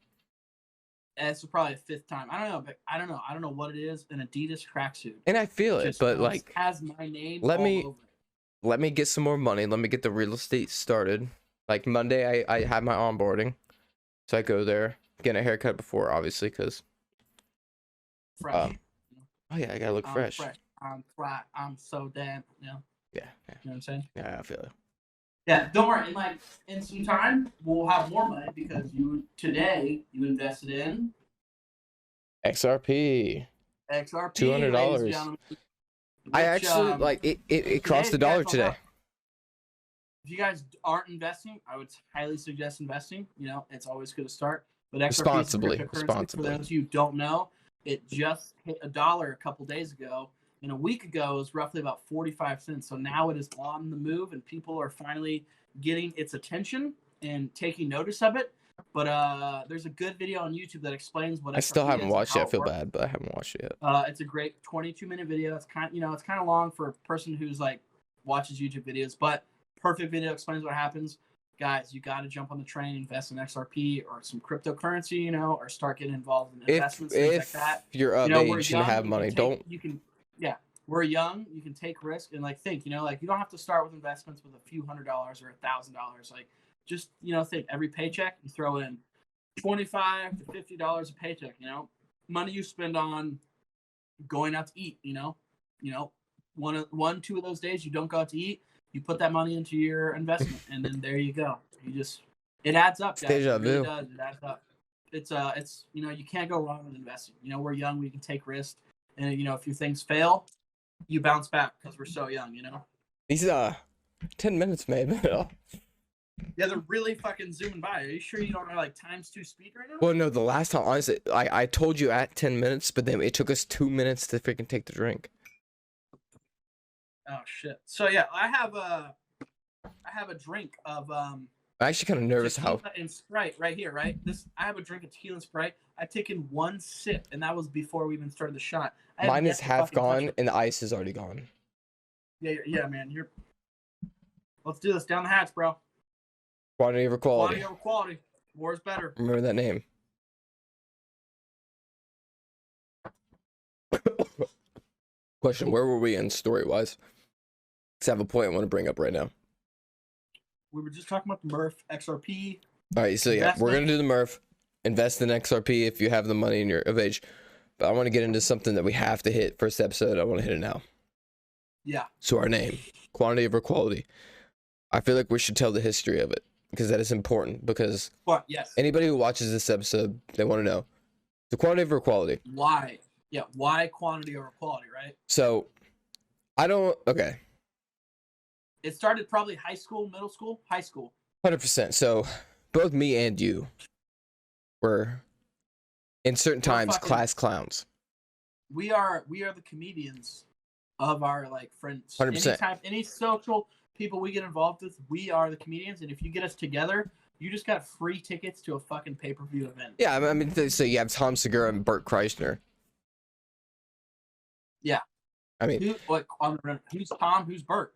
It's probably the 5th time. I don't know, but I don't know what it is. An Adidas tracksuit. And I feel it, but like has my name. Let me get some more money. Let me get the real estate started. Like Monday, I have my onboarding. So I go there, get a haircut before, obviously, because. Fresh. Oh, yeah, I gotta look fresh. I'm fly. I'm so damn. Yeah. You know what I'm saying? Yeah, I feel it. Yeah, don't worry. In some time, we'll have more money because today you invested in. XRP. $200. I actually it crossed the dollar today. If you guys aren't investing, I would highly suggest investing. It's always good to start. But responsibly. For those of you who don't know, it just hit $1 a couple days ago. And a week ago, it was roughly about 45 cents. So now it is on the move, and people are finally getting its attention and taking notice of it. But there's a good video on YouTube that explains what. I still haven't watched it. I feel bad, but I haven't watched it yet. It's a great 22-minute video. It's kind of long for a person who's like watches YouTube videos, but perfect video, explains what happens. guys, you got to jump on the train, invest in XRP or some cryptocurrency, you know, or start getting involved in investments, things like If that. you're of You know, we're age and young, have you money, can take, don't. you can, yeah, we're young, you can take risk and like think, you know, like you don't have to start with investments with a few $100 or $1,000. Like just, you know, think every paycheck you throw in $25 to $50 a paycheck, you know, money you spend on going out to eat, you know, two of those days you don't go out to eat, you put that money into your investment, and then there you go. It adds up, guys. Deja It really vu. does. It adds up. It's you know, you can't go wrong with investing. You know, we're young, we can take risks, and you know, if your things fail, you bounce back because we're so young. You know. These 10 minutes, maybe. Yeah, they're really fucking zooming by. Are you sure you don't have like ×2 speed right now? Well, no, the last time, honestly, I told you at 10 minutes, but then it took us 2 minutes to freaking take the drink. Oh shit. So yeah, I have a drink of I'm actually kind of nervous how. tequila and Sprite right here, right? I have a drink of tequila and Sprite. I've taken one sip, and that was before we even started the shot. Mine is half gone, and the ice is already gone. Yeah, man. Let's do this. Down the hatch, bro. Quantity over quality. Quantity over quality. More is better. Remember that name. Question: where were we in story-wise? Because I have a point I want to bring up right now. We were just talking about the Murph XRP. All right, so yeah, we're gonna do the Murph. Invest in XRP if you have the money and you're of age. But I want to get into something that we have to hit first episode. I want to hit it now. Yeah. So our name, quantity over quality. I feel like we should tell the history of it because that is important. Because yes. Anybody who watches this episode, they want to know the quantity over quality. Why? Yeah. Why quantity over quality? Right. So, I don't. Okay. It started probably high school, middle school, high school. 100%. So, both me and you were, in certain times, class clowns. We are the comedians of our like friends. 100%. Anytime, any social people we get involved with, we are the comedians. And if you get us together, you just got free tickets to a fucking pay-per-view event. Yeah, I mean, so you have Tom Segura and Bert Kreischer. Yeah. I mean, who's Tom? Who's Bert?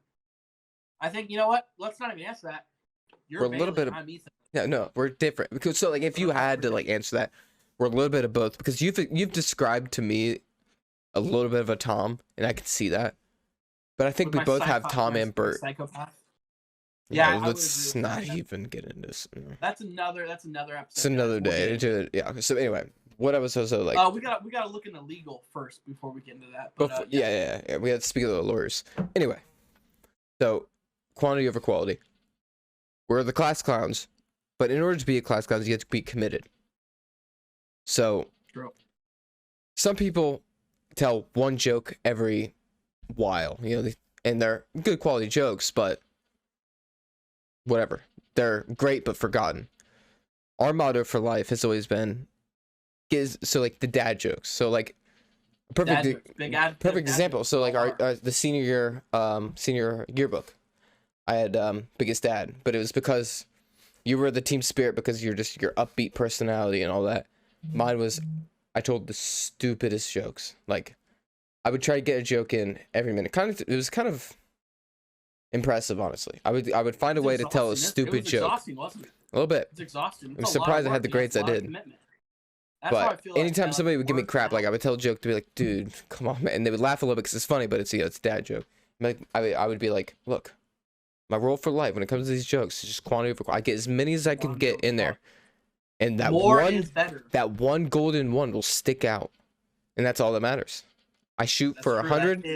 I think, you know what? Let's not even answer that. We're a little bit of, I'm Ethan. yeah, no, we're different. Because so like if you had to like answer that, we're a little bit of both. Because you've described to me a little bit of a Tom, and I can see that. But I think we both have Tom and Bert. Psychopath. Yeah, let's not even get into this. That's another episode. It's another day. Yeah. So anyway, what I was also like. We gotta look into legal first before we get into that. But, yeah. We have to speak to the lawyers. Anyway, so quantity over quality. We're the class clowns, but in order to be a class clown, you have to be committed. So, true. Some people tell one joke every while, you know, and they're good quality jokes, but whatever. They're great but forgotten. Our motto for life has always been like the dad jokes. So like perfect example. So like our the senior yearbook, I had biggest dad, but it was because you were the team spirit because you're just your upbeat personality and all that. Mine was I told the stupidest jokes. Like I would try to get a joke in every minute. It was kind of impressive, honestly. I would find a way to tell a stupid joke. Exhausting, wasn't it? A little bit. It's exhausting. I'm surprised I had the grades I did. But anytime somebody would give me crap, like I would tell a joke to be like, "Dude, come on, man," and they would laugh a little bit because it's funny, but it's it's a dad joke. Like I would be like, "Look, my rule for life when it comes to these jokes is just quantity over quality. I get as many as I can get in there, and that one golden one will stick out, and that's all that matters. I shoot for 100,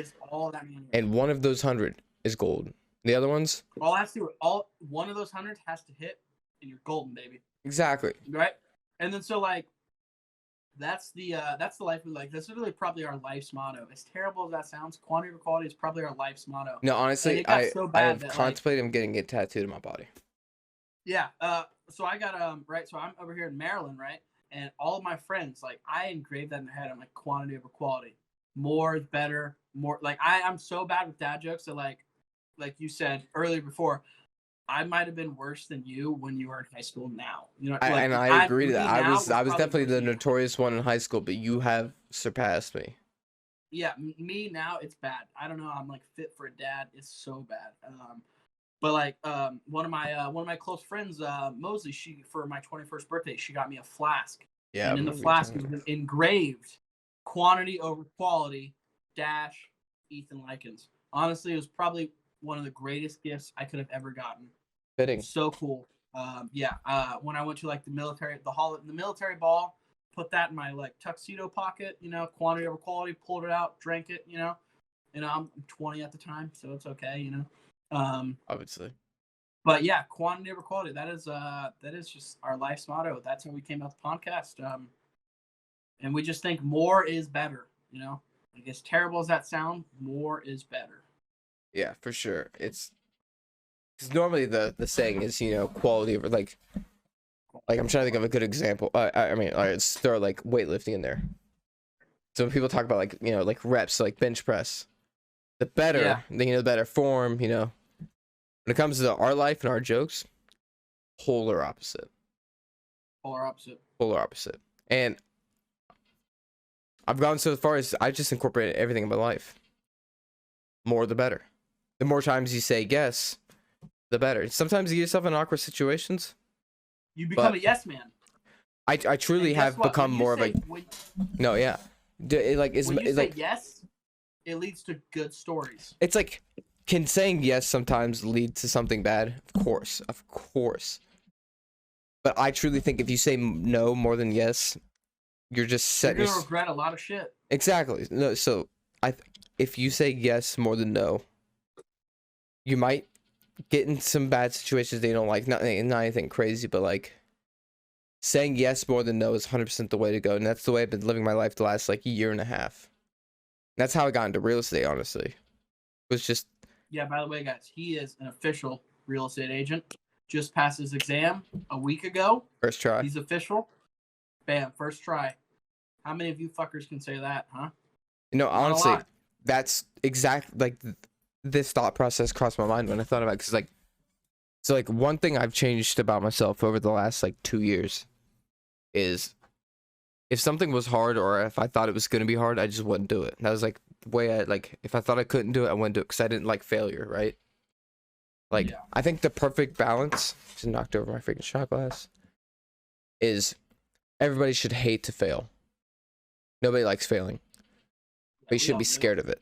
and one of those 100 is gold. The other ones, one of those 100 has to hit, and you're golden, baby. Exactly. Right. And then so like, that's the life we like. This is really probably our life's motto. As terrible as that sounds, quantity over quality is probably our life's motto. No, honestly, I have contemplated on getting it tattooed in my body. Yeah. So I got right. So I'm over here in Maryland, right? And all of my friends, like, I engraved that in their head. I'm like, quantity over quality. More is better. More like I'm so bad with dad jokes that like you said earlier before, I might have been worse than you when you were in high school now. You know, and I agree to that. I was definitely the notorious one in high school, but you have surpassed me. Yeah, me now, it's bad. I don't know. I'm like fit for a dad. It's so bad. But like one of my close friends, Mosley, she for my 21st birthday, she got me a flask. Yeah. And in the flask was engraved quantity over quality dash Ethan Likens. Honestly, it was probably one of the greatest gifts I could have ever gotten. Fitting. So cool. When I went to like the military ball, put that in my like tuxedo pocket, quantity over quality, pulled it out, drank it, I'm 20 at the time, so it's okay, Obviously. But yeah, quantity over quality. That is just our life's motto. That's how we came out the podcast. And we just think more is better, Like as terrible as that sound, more is better. Yeah, for sure. It's because normally the saying is, quality over like I'm trying to think of a good example. I mean, let's throw like weightlifting in there. So when people talk about like like reps, like bench press, the better, the better form, when it comes to our life and our jokes, polar opposite. Polar opposite. Polar opposite. And I've gone so far as I just incorporated everything in my life. More the better. The more times you say yes, the better. Sometimes you get yourself in awkward situations. You become a yes man. I truly have become more of a. No, yeah. When you say yes, it leads to good stories. It's like, can saying yes sometimes lead to something bad? Of course. But I truly think if you say no more than yes, you're just setting. You're gonna regret a lot of shit. Exactly. No, so if you say yes more than no, you might get in some bad situations that you don't like. Not anything crazy, but like saying yes more than no is 100% the way to go, and that's the way I've been living my life the last like year and a half. That's how I got into real estate. Honestly, it was just. Yeah. By the way, guys, he is an official real estate agent. Just passed his exam a week ago. First try. He's official. Bam, first try. How many of you fuckers can say that, huh? Honestly, that's exact like this thought process crossed my mind when I thought about it, because so one thing I've changed about myself over the last like 2 years is if something was hard or if I thought it was going to be hard, I just wouldn't do it. That was like the way I like, if I thought I couldn't do it, I wouldn't do it because I didn't like failure, right? Like, I think the perfect balance, just knocked over my freaking shot glass, is everybody should hate to fail. Nobody likes failing. But you shouldn't be scared of it.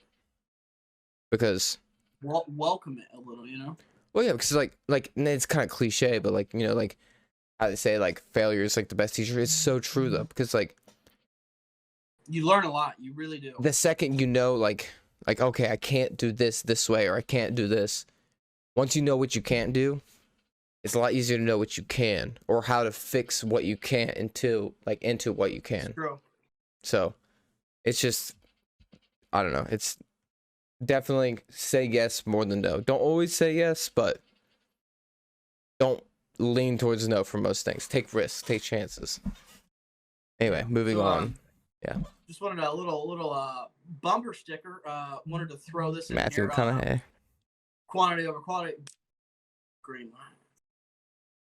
Because... welcome it a little, Well, yeah, because like it's kind of cliche, but like, like how they say like failure is like the best teacher. It's so true though, because like you learn a lot. You really do. The second like okay, I can't do this way, or I can't do this. Once you know what you can't do, it's a lot easier to know what you can, or how to fix what you can't into what you can. True. So it's just, I don't know. It's definitely say yes more than no. Don't always say yes, but don't lean towards no for most things. Take risks, take chances. Anyway, moving on. Yeah. Just wanted a little bumper sticker. Wanted to throw this in Matthew McConaughey. Quantity over quality. Green line.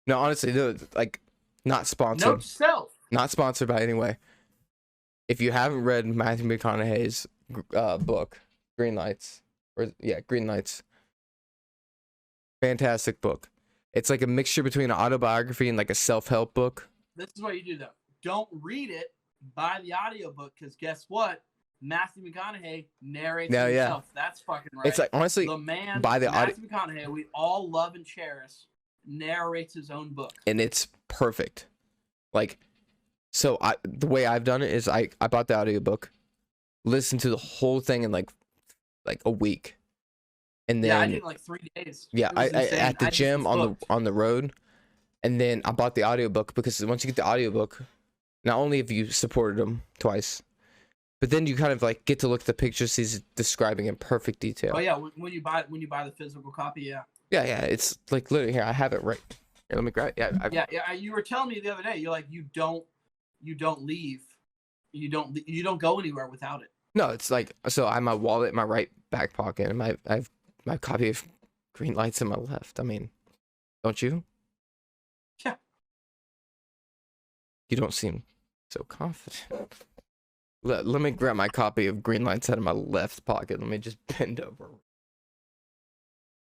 No, honestly, dude, like, not sponsored. Note to self. Not sponsored by anyway. If you haven't read Matthew McConaughey's book, Green Lights, fantastic book. It's like a mixture between an autobiography and like a self-help book. This is what you do though. Don't read it. Buy the audiobook, because guess what? Matthew McConaughey narrates himself. That's fucking right. It's like, honestly, the man, Matthew McConaughey, we all love and cherish, narrates his own book, and it's perfect. Like, so the way I've done it is I bought the audiobook, listened to the whole thing in like a week, and then I did in like 3 days. Yeah, I at the gym on the road, and then I bought the audiobook, because once you get the audiobook, not only have you supported him twice, but then you kind of like get to look at the pictures he's describing in perfect detail. Oh yeah, when you buy the physical copy, yeah. Yeah, it's like literally here. I have it right here. Let me grab it. Yeah. You were telling me the other day, you're like, you don't leave, you don't go anywhere without it. No, it's like, so I have my wallet in my right back pocket, and I have my copy of Green Lights in my left. I mean, don't you? Yeah. You don't seem so confident. Let me grab my copy of Green Lights out of my left pocket. Let me just bend over.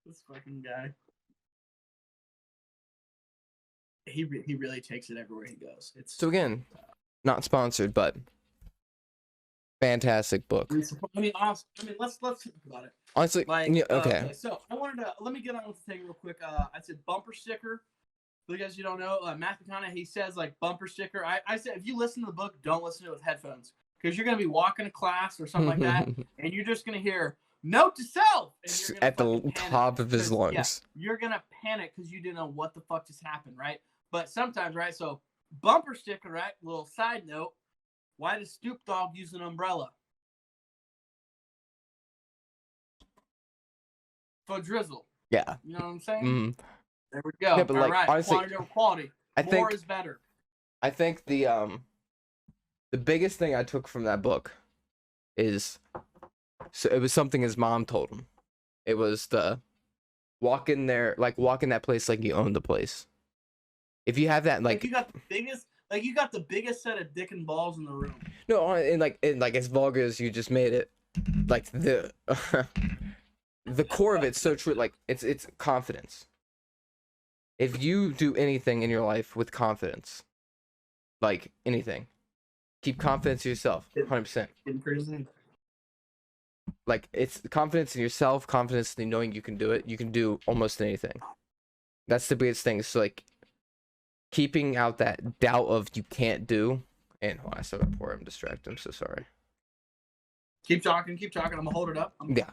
This fucking guy. he really takes it everywhere he goes. It's So again, not sponsored, but fantastic book. I mean, honestly, let's talk about it. Honestly, Like, yeah, okay. So I wanted to let me get on with the thing real quick. I said bumper sticker. For you guys you don't know, Matthew McConaughey, he says like bumper sticker. I said if you listen to the book, don't listen to it with headphones because you're gonna be walking to class or something like that, and you're just gonna hear "Note to self" and you're gonna At the fucking top of his lungs. Yeah, you're gonna panic because you didn't know what the fuck just happened, right? But sometimes, right? So bumper sticker, right? Little side note: why does Snoop Dogg use an umbrella? For drizzle. Yeah. You know what I'm saying? Mm. There we go. Yeah, but All like, right. honestly, Quantity over quality. More is better. I think the biggest thing I took from that book is, so it was something his mom told him. It was the walk in that place like you own the place. If you have that, like you got the biggest set of dick and balls in the room. No, and like as vulgar as you just made it, like the the core of it's so true. Like it's confidence. If you do anything in your life with confidence, like anything, keep confidence in yourself, 100%. In prison. Like it's confidence in yourself, confidence in knowing you can do it. You can do almost anything. That's the biggest thing. So like keeping out that doubt of you can't do. And hold on, I still got pour. I'm distracted. I'm so sorry. Keep talking. I'm gonna hold it up. Yeah,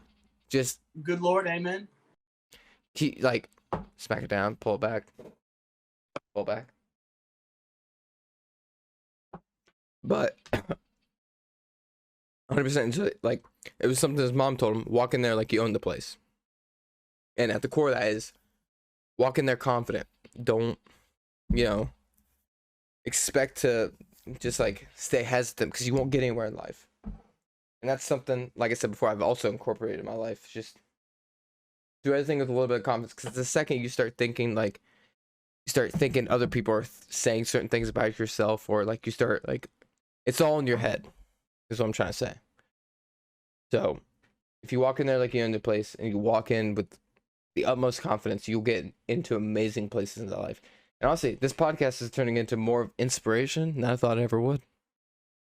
just good Lord, amen. Keep like smack it down, pull it back, pull back. But 100% like it was something his mom told him. Walk in there like you own the place. And at the core of that is walk in there confident. Don't, expect to just like stay hesitant because you won't get anywhere in life. And that's something, like I said before, I've also incorporated in my life. Just do everything with a little bit of confidence, because the second you start thinking other people are saying certain things about yourself, or like you start like it's all in your head, is what I'm trying to say. So if you walk in there like you own the place and you walk in with the utmost confidence, you'll get into amazing places in life. And honestly, this podcast is turning into more of inspiration than I thought it ever would.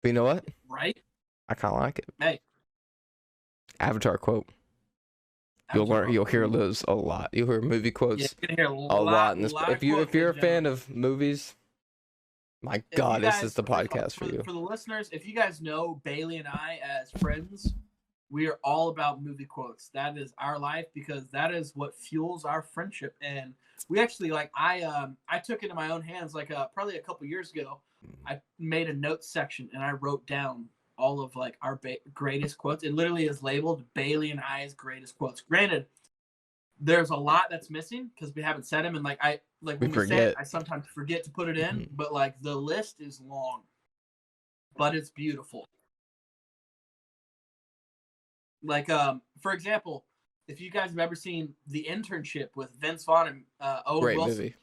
But you know what? Right? I kind of like it. Hey. Avatar quote. You'll hear those a lot. You'll hear movie quotes you're gonna hear a lot in this. If you're a fan of movies, my God, this is the podcast for you. For the listeners, if you guys know Bailey and I as friends, we are all about movie quotes. That is our life, because that is what fuels our friendship. And we actually I took it in my own hands probably a couple years ago. I made a notes section and I wrote down all of our greatest quotes. It literally is labeled Bailey and I's greatest quotes. Granted, there's a lot that's missing because we haven't said them, and when we say it, I sometimes forget to put it in. But the list is long, but it's beautiful. For example, if you guys have ever seen The Internship with Vince Vaughn and Owen Great Wilson, movie.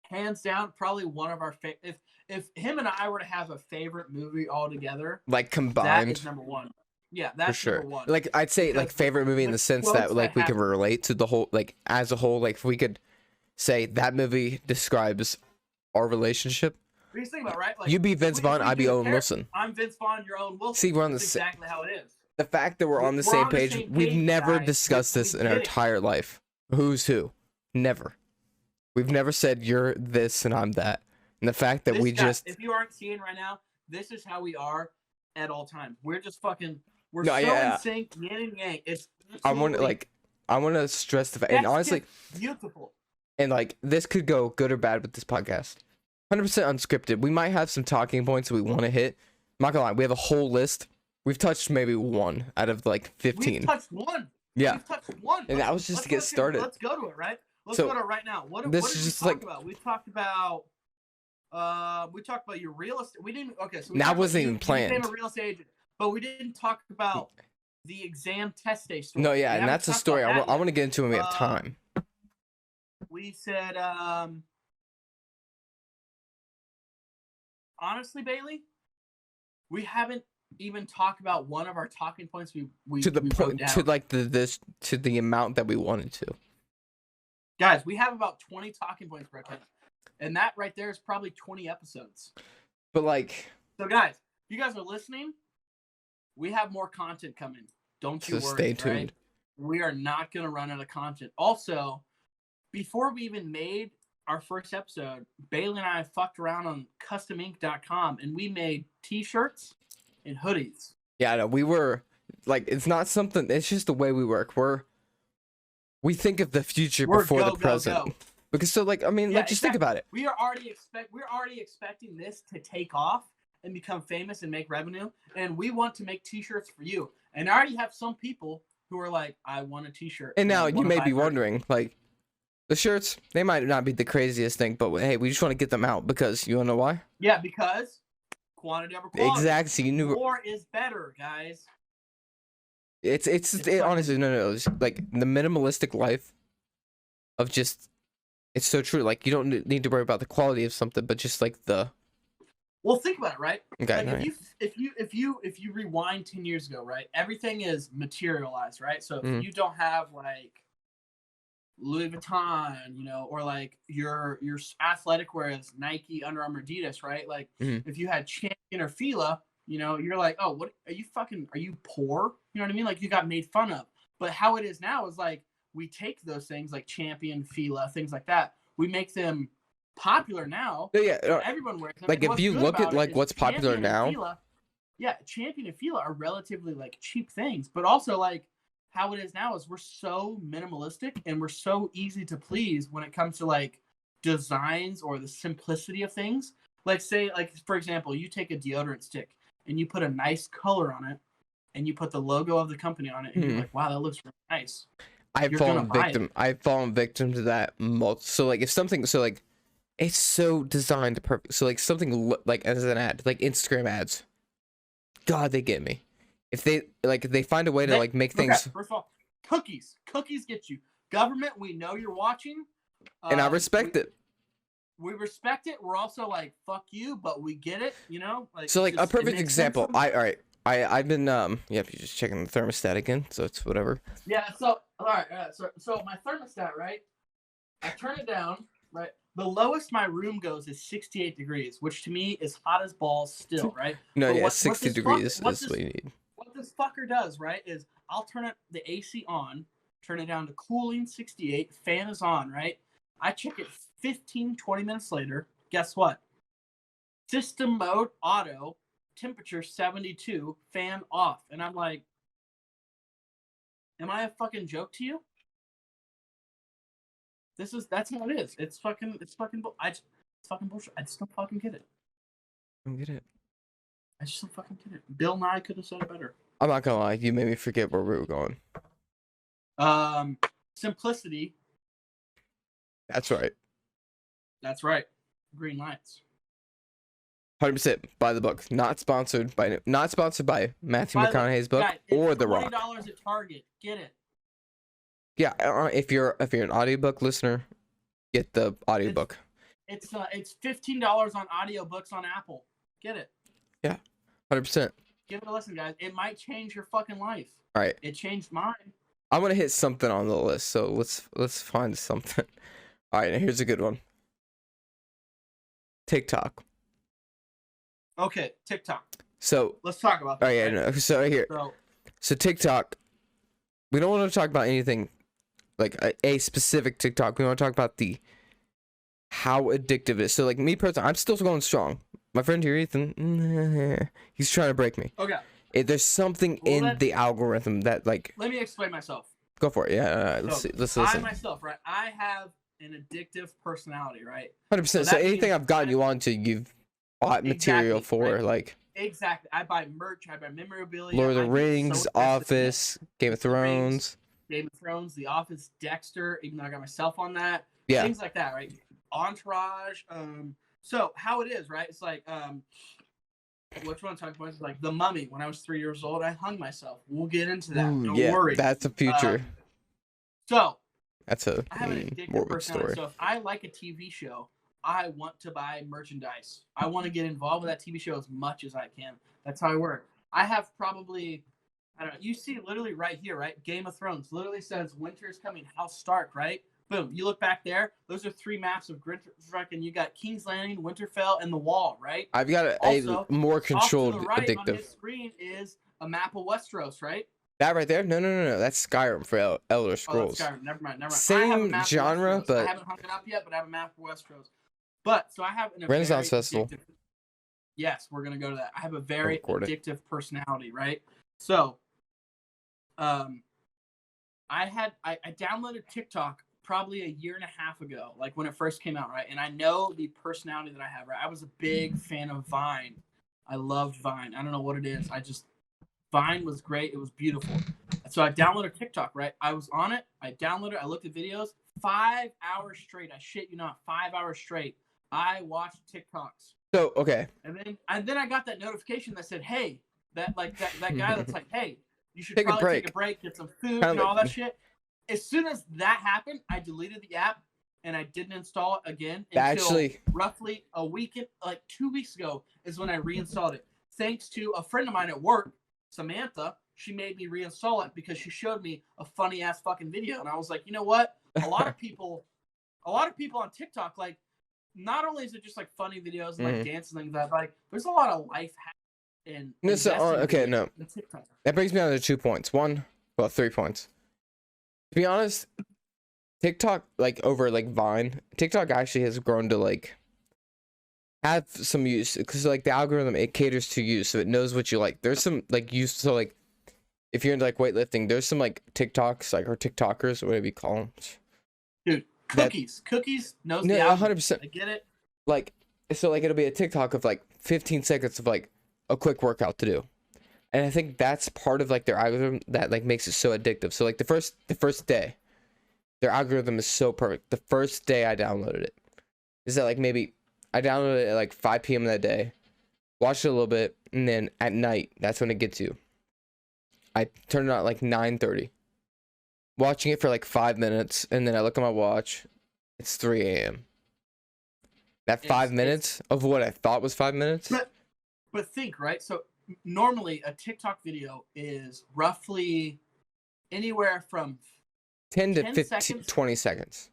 Hands down, probably one of our favorite. If him and I were to have a favorite movie all together, like combined, that is number one. Yeah, that's for sure. Number one. Like I'd say favorite movie in the sense that we can relate to the whole, as a whole. Like if we could say that movie describes our relationship. What do you think about, right? You be Vince Vaughn, I be Owen Wilson. I'm Vince Vaughn, you're Owen Wilson. See, we're on the exactly how it is. The fact that we're on the same page, we've never discussed this in our entire life. Who's who? Never. We've never said you're this and I'm that. And the fact that if you aren't seeing right now, this is how we are at all times. We're just fucking, in sync, yin and yang. It's I want to stress the fact, and honestly, beautiful. And this could go good or bad with this podcast. 100% unscripted. We might have some talking points that we want to hit. I'm not gonna lie, we have a whole list. We've touched maybe one out of 15. We've touched one. Yeah. We've touched one. And that was just to get started. Let's go to it, right? Let's go to it right now. What did we talk about? We talked about your real estate. We didn't. Okay, so that wasn't even planned. You became a real estate agent, but we didn't talk about the exam test day story. No, yeah, and that's a story I want to get into when we have time. We said, honestly, Bailey, we haven't even talk about one of our talking points we to the we point down. to the amount that we wanted to. Guys, we have about 20 talking points per time. And that right there is probably 20 episodes. But like, So guys, if you guys are listening, we have more content coming. Don't you so worry. stay tuned. Right? We are not going to run out of content. Also, before we even made our first episode, Bailey and I fucked around on customink.com and we made t-shirts and hoodies. Yeah, no, we were like, it's not something, it's just the way we work. We think of the future before the present. Go. Because so like, I mean, Yeah, like just think about it. We're already expecting this to take off and become famous and make revenue. And we want to make t-shirts for you. And I already have some people who are like, I want a t-shirt. And now I you wanna may buy be merch. wondering, like, the shirts, they might not be the craziest thing, but hey, we just want to get them out because you want to know why? Yeah, because quantity over quality. Exactly. You knew More is better, guys. it's honestly no, it's like the minimalistic life of just, it's so true. Like, you don't need to worry about the quality of something, but just like the. Well, think about it, right? Okay. Like if you rewind 10 years ago, right? Everything is materialized, right? So if you don't have like Louis Vuitton, you know, or like your athletic wear is Nike, Under Armour, Adidas, right? Like if you had Champion or Fila, you know, you're like, oh, what are you poor? You know what I mean? Like you got made fun of. But how it is now is like we take those things like Champion, Fila, things like that. We make them popular now. Yeah, everyone wears them. like if you look at like what's popular now. Champion and Fila are relatively like cheap things, but also like how it is now is we're so minimalistic and we're so easy to please when it comes to like designs or the simplicity of things. Like say, like for example, you take a deodorant stick and you put a nice color on it and you put the logo of the company on it and you're like, wow, that looks really nice. I've fallen victim to that. So like if something, so like it's so designed perfect. So like something like as an ad, like Instagram ads, God, they get me. If they find a way to like make things. First of all, cookies get you. Government, we know you're watching. And I respect it. We respect it. We're also like, fuck you, but we get it, you know? Like, so like a perfect example. I've been you're just checking the thermostat again, so it's whatever. Yeah, so all right, so my thermostat, right? I turn it down, right? The lowest my room goes is 68 degrees, which to me is hot as balls still, right? No, yeah, 60 degrees is what you need. What this fucker does, right, is I'll turn the AC on, turn it down to cooling 68, fan is on, right? I check it 15, 20 minutes later. Guess what? System mode, auto, temperature 72, fan off. And I'm like, am I a fucking joke to you? That's how it is. It's fucking bullshit. I just don't fucking get it. I don't get it. I just don't fucking get it. Bill Nye could have said it better. I'm not gonna lie, you made me forget where we were going. Simplicity. That's right. That's right. Green lights. 100% buy the book. Not sponsored by Matthew McConaughey's book or The Rock. $20 at Target. Get it. Yeah, if you're an audiobook listener, get the audiobook. It's $15 on audiobooks on Apple. Get it. Yeah, 100%. Give it a listen, guys. It might change your fucking life. All right. It changed mine. I'm gonna hit something on the list, so let's find something. All right, here's a good one. TikTok. Okay, TikTok. So let's talk about that. Oh yeah, no. So here. So TikTok. We don't want to talk about anything like a specific TikTok. We want to talk about how addictive it is. So like me personally, I'm still going strong. My friend here, Ethan, he's trying to break me. Okay. There's something in the algorithm that like. Let me explain myself. Go for it. Yeah. Let's listen. I myself, right? I have an addictive personality, right? 100%. So anything I've gotten you onto, you've bought material for, right? Like. Exactly. I buy merch. I buy memorabilia. Lord of the Rings, Office, Game of Thrones. Game of Thrones, The Office, Dexter. Even though I got myself on that. Yeah. Things like that, right? Entourage. So how it is, right? It's like which one I'm talking about is like The Mummy. When I was 3 years old, I hung myself. We'll get into that. Don't worry. That's the future. That's I have an addictive personality. So if I like a TV show, I want to buy merchandise. I want to get involved with that TV show as much as I can. That's how I work. I have probably, I don't know, you see literally right here, right? Game of Thrones literally says winter is coming, House Stark, right? Boom. You look back there. Those are 3 maps of Grimstruck, and you got King's Landing, Winterfell, and the Wall, right? I've got a Also, more off to controlled the right on addictive. his screen is a map of Westeros, right? That right there? No. That's Skyrim for Elder Oh, that's Scrolls. Skyrim. Never mind. I have a Same map of genre, Westeros. but I haven't hung it up yet, but I have a map of Westeros. But so I have an Renaissance Festival. Yes, we're gonna go to that. I have a very record it. addictive personality, right? So, I downloaded TikTok probably a year and a half ago, like when it first came out, right? And I know the personality that I have, right? I was a big fan of Vine. I loved Vine. I don't know what it is. Vine was great. It was beautiful. So I downloaded TikTok, right? I was on it. I downloaded it. I looked at videos. 5 hours straight. I shit you not. 5 hours straight. I watched TikToks. So okay. And then I got that notification that said, "Hey, that guy that's like, hey, you should Take a probably take break. a break, get some food, and all that shit." As soon as that happened, I deleted the app and I didn't install it again until Actually, roughly a week, like 2 weeks ago, is when I reinstalled it. Thanks to a friend of mine at work, Samantha, she made me reinstall it because she showed me a funny ass fucking video, and I was like, you know what? A lot of people on TikTok, like, not only is it just like funny videos and like dance and things like that, but like there's a lot of life hacks and no, so, okay, no. TikTok. That brings me down to 2 points. 3 points. To be honest, TikTok, like over like Vine, TikTok actually has grown to like have some use because like the algorithm, it caters to you, so it knows what you like. There's some like use, so like if you're into like weightlifting, there's some like TikToks, like, or TikTokers, or whatever you call them. Dude, cookies knows the No, algorithm. 100%. I get it. Like, so like it'll be a TikTok of like 15 seconds of like a quick workout to do. And I think that's part of like their algorithm that like makes it so addictive. So like the first day, their algorithm is so perfect. The first day I downloaded it is that like maybe I downloaded it at like 5 p.m. that day, watched it a little bit, and then at night, that's when it gets you. I turned it on at like 9:30, watching it for like 5 minutes, and then I look at my watch, it's 3 a.m. That 5 minutes of what I thought was 5 minutes. But think, right? So normally a TikTok video is roughly anywhere from 10 to 10 15, seconds. 20 seconds.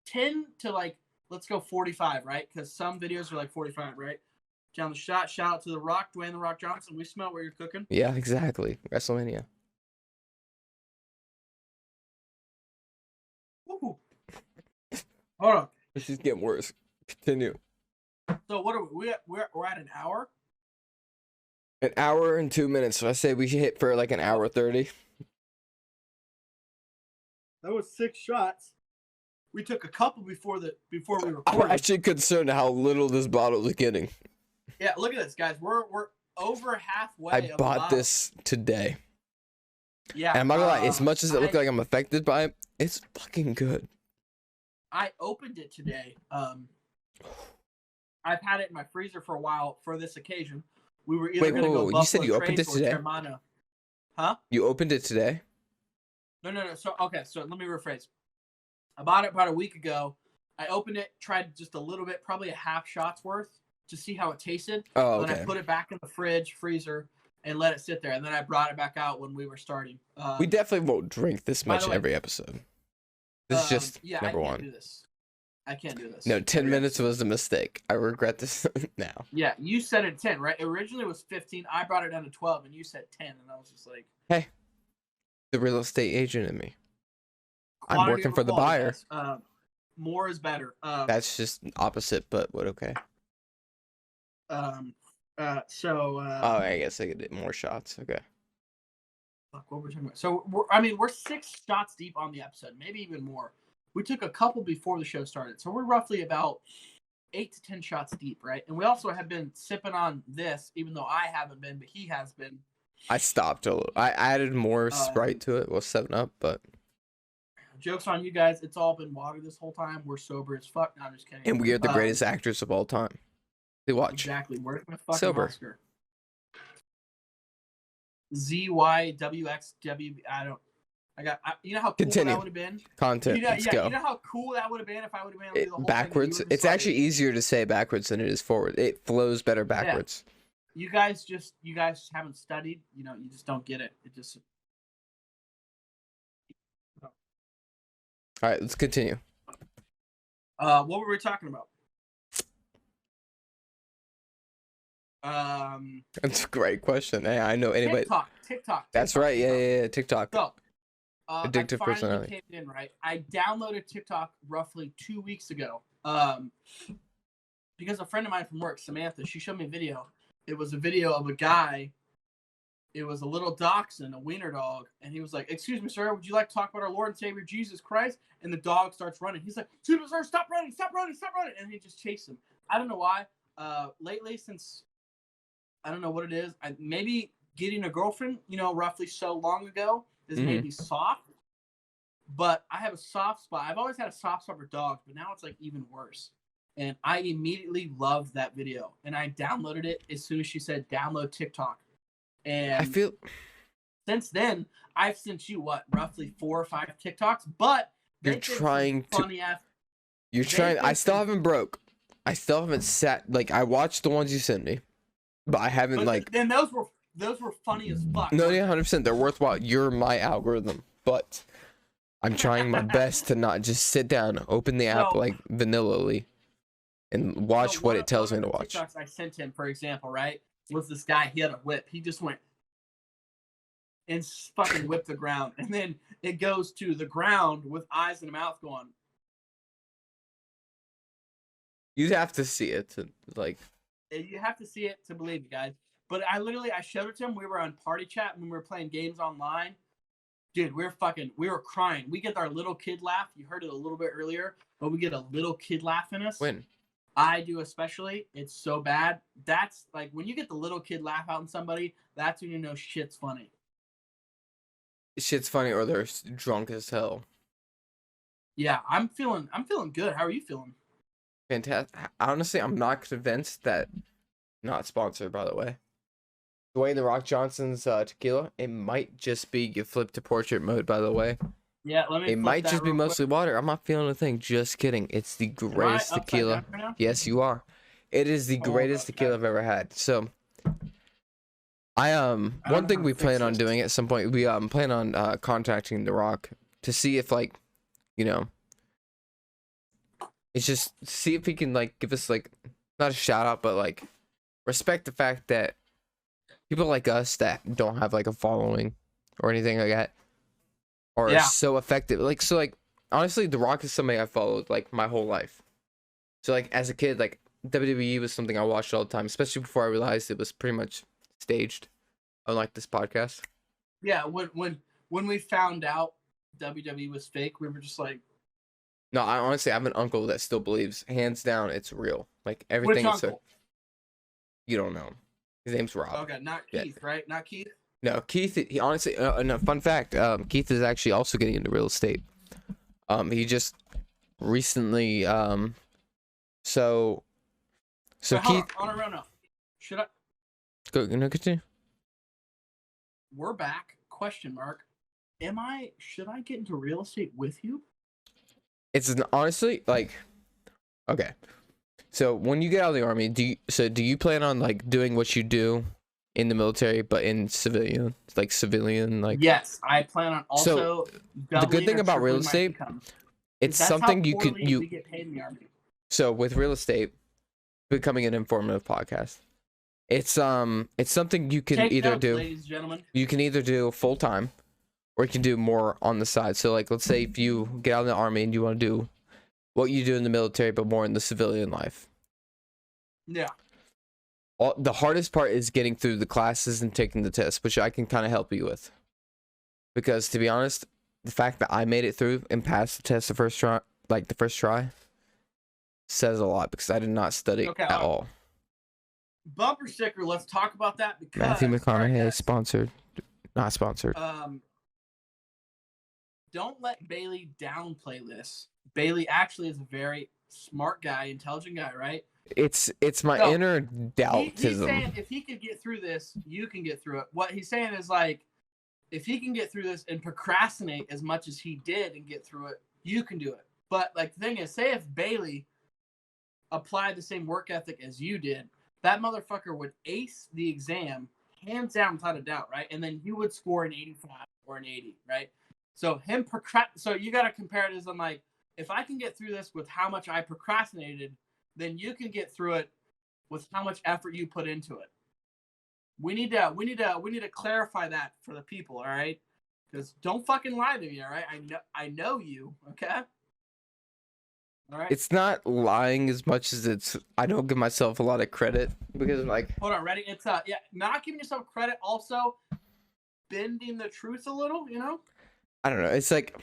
10 to like, let's go 45, right? Because some videos are like 45, right? Down the shot. Shout out to The Rock, Dwayne The Rock Johnson. We smell what you're cooking. Yeah, exactly. WrestleMania. Woo. Hold on. This is getting worse. Continue. So what are we? We're at an hour. An hour and 2 minutes. So I say we should hit for like an hour 30. That was 6 shots. We took a couple before we I'm recorded. actually concerned how little this bottle is getting. Yeah, look at this, guys. We're over halfway. I bought this today. Yeah. And I'm not gonna lie, as much as it looks like I'm affected by it, it's fucking good. I opened it today. I've had it in my freezer for a while for this occasion. We were either going to go Buffalo you said you opened it Trace or today? Teremana. Huh? You opened it today? No. So let me rephrase. I bought it about a week ago. I opened it, tried just a little bit, probably a half shot's worth to see how it tasted. Oh, okay. Then I put it back in the freezer, and let it sit there. And then I brought it back out when we were starting. We definitely won't drink this much way, every episode. This is just number one. I can't do this. No, 10 minutes was a mistake. I regret this now. Yeah, you said it 10, right? Originally it was 15. I brought it down to 12, and you said 10, and I was just like, hey, the real estate agent in me. I'm working for the buyer. More is better. That's just opposite, but what? Okay. Oh, I guess I could do more shots. Okay. Fuck, what we're talking about? So we're 6 shots deep on the episode, maybe even more. We took a couple before the show started, so we're roughly about 8 to 10 shots deep, right? And we also have been sipping on this, even though I haven't been, but he has been. I stopped a little. I added more Sprite to it. Well, 7-Up, but. Joke's on you guys. It's all been water this whole time. We're sober as fuck. No, I'm just kidding. And we are the greatest actors of all time. They watch. Exactly. Where's my fucking Sober. Oscar? ZYWXW. You know how cool Continue. that would have been? Content. Let's go. You know how cool that would have been if I would have been able to do the whole backwards. thing. It's actually easier to say backwards than it is forward. It flows better backwards. Yeah. You guys just haven't studied. You just don't get it. It just. All right, let's continue. What were we talking about? That's a great question. Hey, I know anybody. TikTok. That's right. Yeah. TikTok. So, Addictive I finally personality. came in, right? I downloaded TikTok roughly 2 weeks ago. Because a friend of mine from work, Samantha, she showed me a video. It was a video of a guy. It was a little dachshund, a wiener dog, and he was like, "Excuse me, sir, would you like to talk about our Lord and Savior Jesus Christ?" And the dog starts running. He's like, "Excuse me, sir, stop running, stop running, stop running!" And he just chased him. I don't know why. Lately, since I don't know what it is, maybe getting a girlfriend, roughly so long ago, is made me soft. But I have a soft spot. I've always had a soft spot for dogs, but now it's like even worse. And I immediately loved that video, and I downloaded it as soon as she said download TikTok. And I feel since then I've sent you roughly 4 or 5 TikToks, but you're trying to. Funny ass. You're trying. I still haven't broke. I still haven't sat. Like I watched the ones you sent me, but I haven't Then those were funny as fuck. No, yeah, 100%. They're worthwhile. You're my algorithm, but I'm trying my best to not just sit down, open the app like vanilla-ly, and watch what it tells me to watch. TikToks I sent him, for example, right, was this guy. He had a whip. He just went and fucking whipped the ground, and then it goes to the ground with eyes and a mouth going. You'd have to see it to like. You have to see it to believe it, guys. But I showed it to him. We were on party chat when we were playing games online. Dude, we were crying. We get our little kid laugh. You heard it a little bit earlier, but we get a little kid laugh in us. When? I do especially. It's so bad. That's like when you get the little kid laugh out in somebody, that's when you know shit's funny. Shit's funny or they're drunk as hell. Yeah, I'm feeling good. How are you feeling? Fantastic. Honestly, I'm not convinced that. Not sponsored, by the way. Dwayne The Rock Johnson's tequila. It might just be you flip to portrait mode, by the way. Yeah, let me. It might just be mostly water. I'm not feeling a thing. Just kidding. It's the greatest tequila. Yes, you are. It is the greatest tequila I've ever had. So, one thing we plan on doing at some point, we plan on contacting The Rock to see if it's just see if he can give us not a shout out, but respect the fact that people like us that don't have a following or anything like that are so effective. Honestly, The Rock is somebody I followed my whole life. So as a kid, WWE was something I watched all the time, especially before I realized it was pretty much staged, unlike this podcast. Yeah, when we found out WWE was fake, we were just like. No, I honestly have an uncle that still believes, hands down, it's real. Everything. Which uncle? You don't know. His name's Rob. Okay, not Keith, right? Not Keith. No, Keith. He honestly. No, fun fact. Keith is actually also getting into real estate. He just recently. So Keith. On should I? Go. Continue. We're back. Question mark. Should I get into real estate with you? It's honestly okay. So when you get out of the army, do you plan on doing what you do in the military, but in civilian, Yes, I plan on also. So the good thing about real estate, it's something you get paid in the army. So with real estate, becoming an informative podcast, it's something you can either do. Ladies and gentlemen. You can either do full time, or you can do more on the side. So let's say if you get out of the army and you want to do what you do in the military, but more in the civilian life. Yeah. The hardest part is getting through the classes and taking the test, which I can kind of help you with. Because to be honest, the fact that I made it through and passed the test the first try, says a lot because I did not study at all. Bumper sticker. Let's talk about that because Matthew McConaughey sponsored, not sponsored. Don't let Bailey downplay this. Bailey actually is a very smart guy, intelligent guy, right? It's my inner doubtism. He's saying if he could get through this, you can get through it. What he's saying is if he can get through this and procrastinate as much as he did and get through it, you can do it. But the thing is, say if Bailey applied the same work ethic as you did, that motherfucker would ace the exam, hands down without a doubt, right? And then you would score an 85 or an 80, right? So so you got to compare it as if I can get through this with how much I procrastinated, then you can get through it with how much effort you put into it. We need to clarify that for the people, all right? Because don't fucking lie to me, all right? I know you, okay? All right. It's not lying as much as it's. I don't give myself a lot of credit because I'm like. Hold on, ready? It's yeah, not giving yourself credit, also bending the truth a little, you know? I don't know. It's like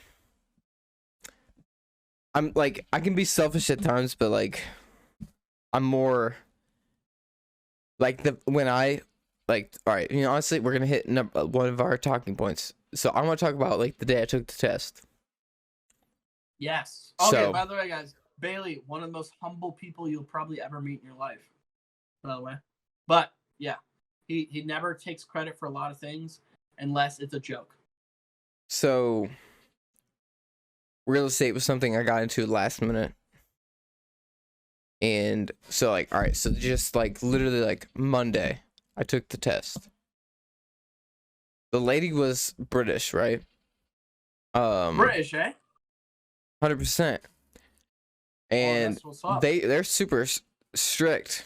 I'm like I can be selfish at times, but like I'm more like when I like all right. You know, honestly, we're gonna hit one of our talking points. So I want to talk about like the day I took the test. Yes. Okay. So, by the way, guys, Bailey, one of the most humble people you'll probably ever meet in your life. By the way, but yeah, he never takes credit for a lot of things unless it's a joke. So real estate was something I got into last minute. And so like, all right, so just like literally like Monday, I took the test. The lady was British, right? British, eh? 100%. And that's what's up. they're super strict.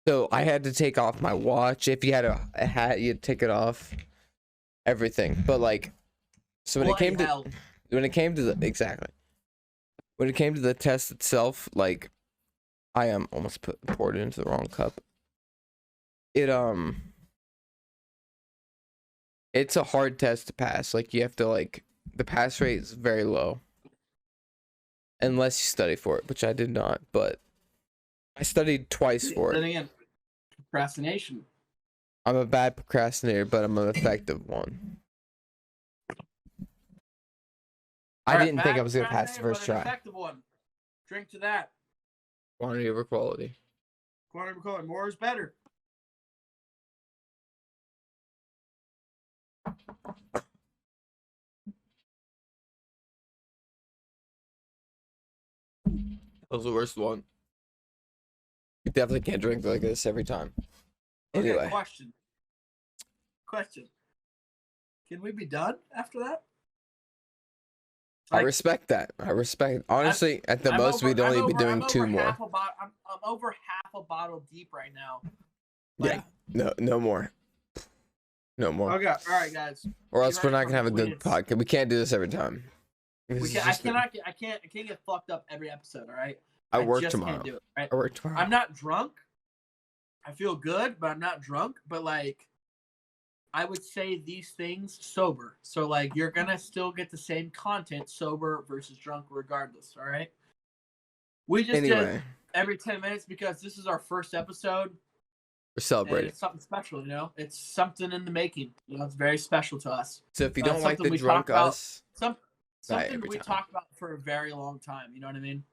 So I had to take off my watch. If you had a hat, you'd take it off. Everything. But like, so when it came to the test itself, like I almost poured it into the wrong cup. It's a hard test to pass. Like you have to like the pass rate is very low. Unless you study for it, which I did not, but I studied twice for Then it. again, procrastination. I'm a bad procrastinator, but I'm an effective one. I didn't think I was gonna pass the first try. Effective one. Drink to that. Quantity over quality. Quantity over quality. More is better. That was the worst one. You definitely can't drink like this every time. Anyway. Okay, question. Can we be done after that? I respect that. Honestly, at the most, we'd only be doing two more. I'm over half a bottle deep right now. Like, yeah. No more. No more. Okay. All right, guys. Or else we're not gonna have a good podcast. We can't do this every time. I can't get fucked up every episode. All right. I work just tomorrow. Can't do it, right? I work tomorrow. I'm not drunk. I feel good, but I'm not drunk. But like, I would say these things sober. So like, you're gonna still get the same content sober versus drunk, regardless. All right. We just did every 10 minutes because this is our first episode. We're celebrating. It's something special, you know. It's something in the making. You know, it's very special to us. So if you don't like the drunk us, something we talked about for a very long time. You know what I mean?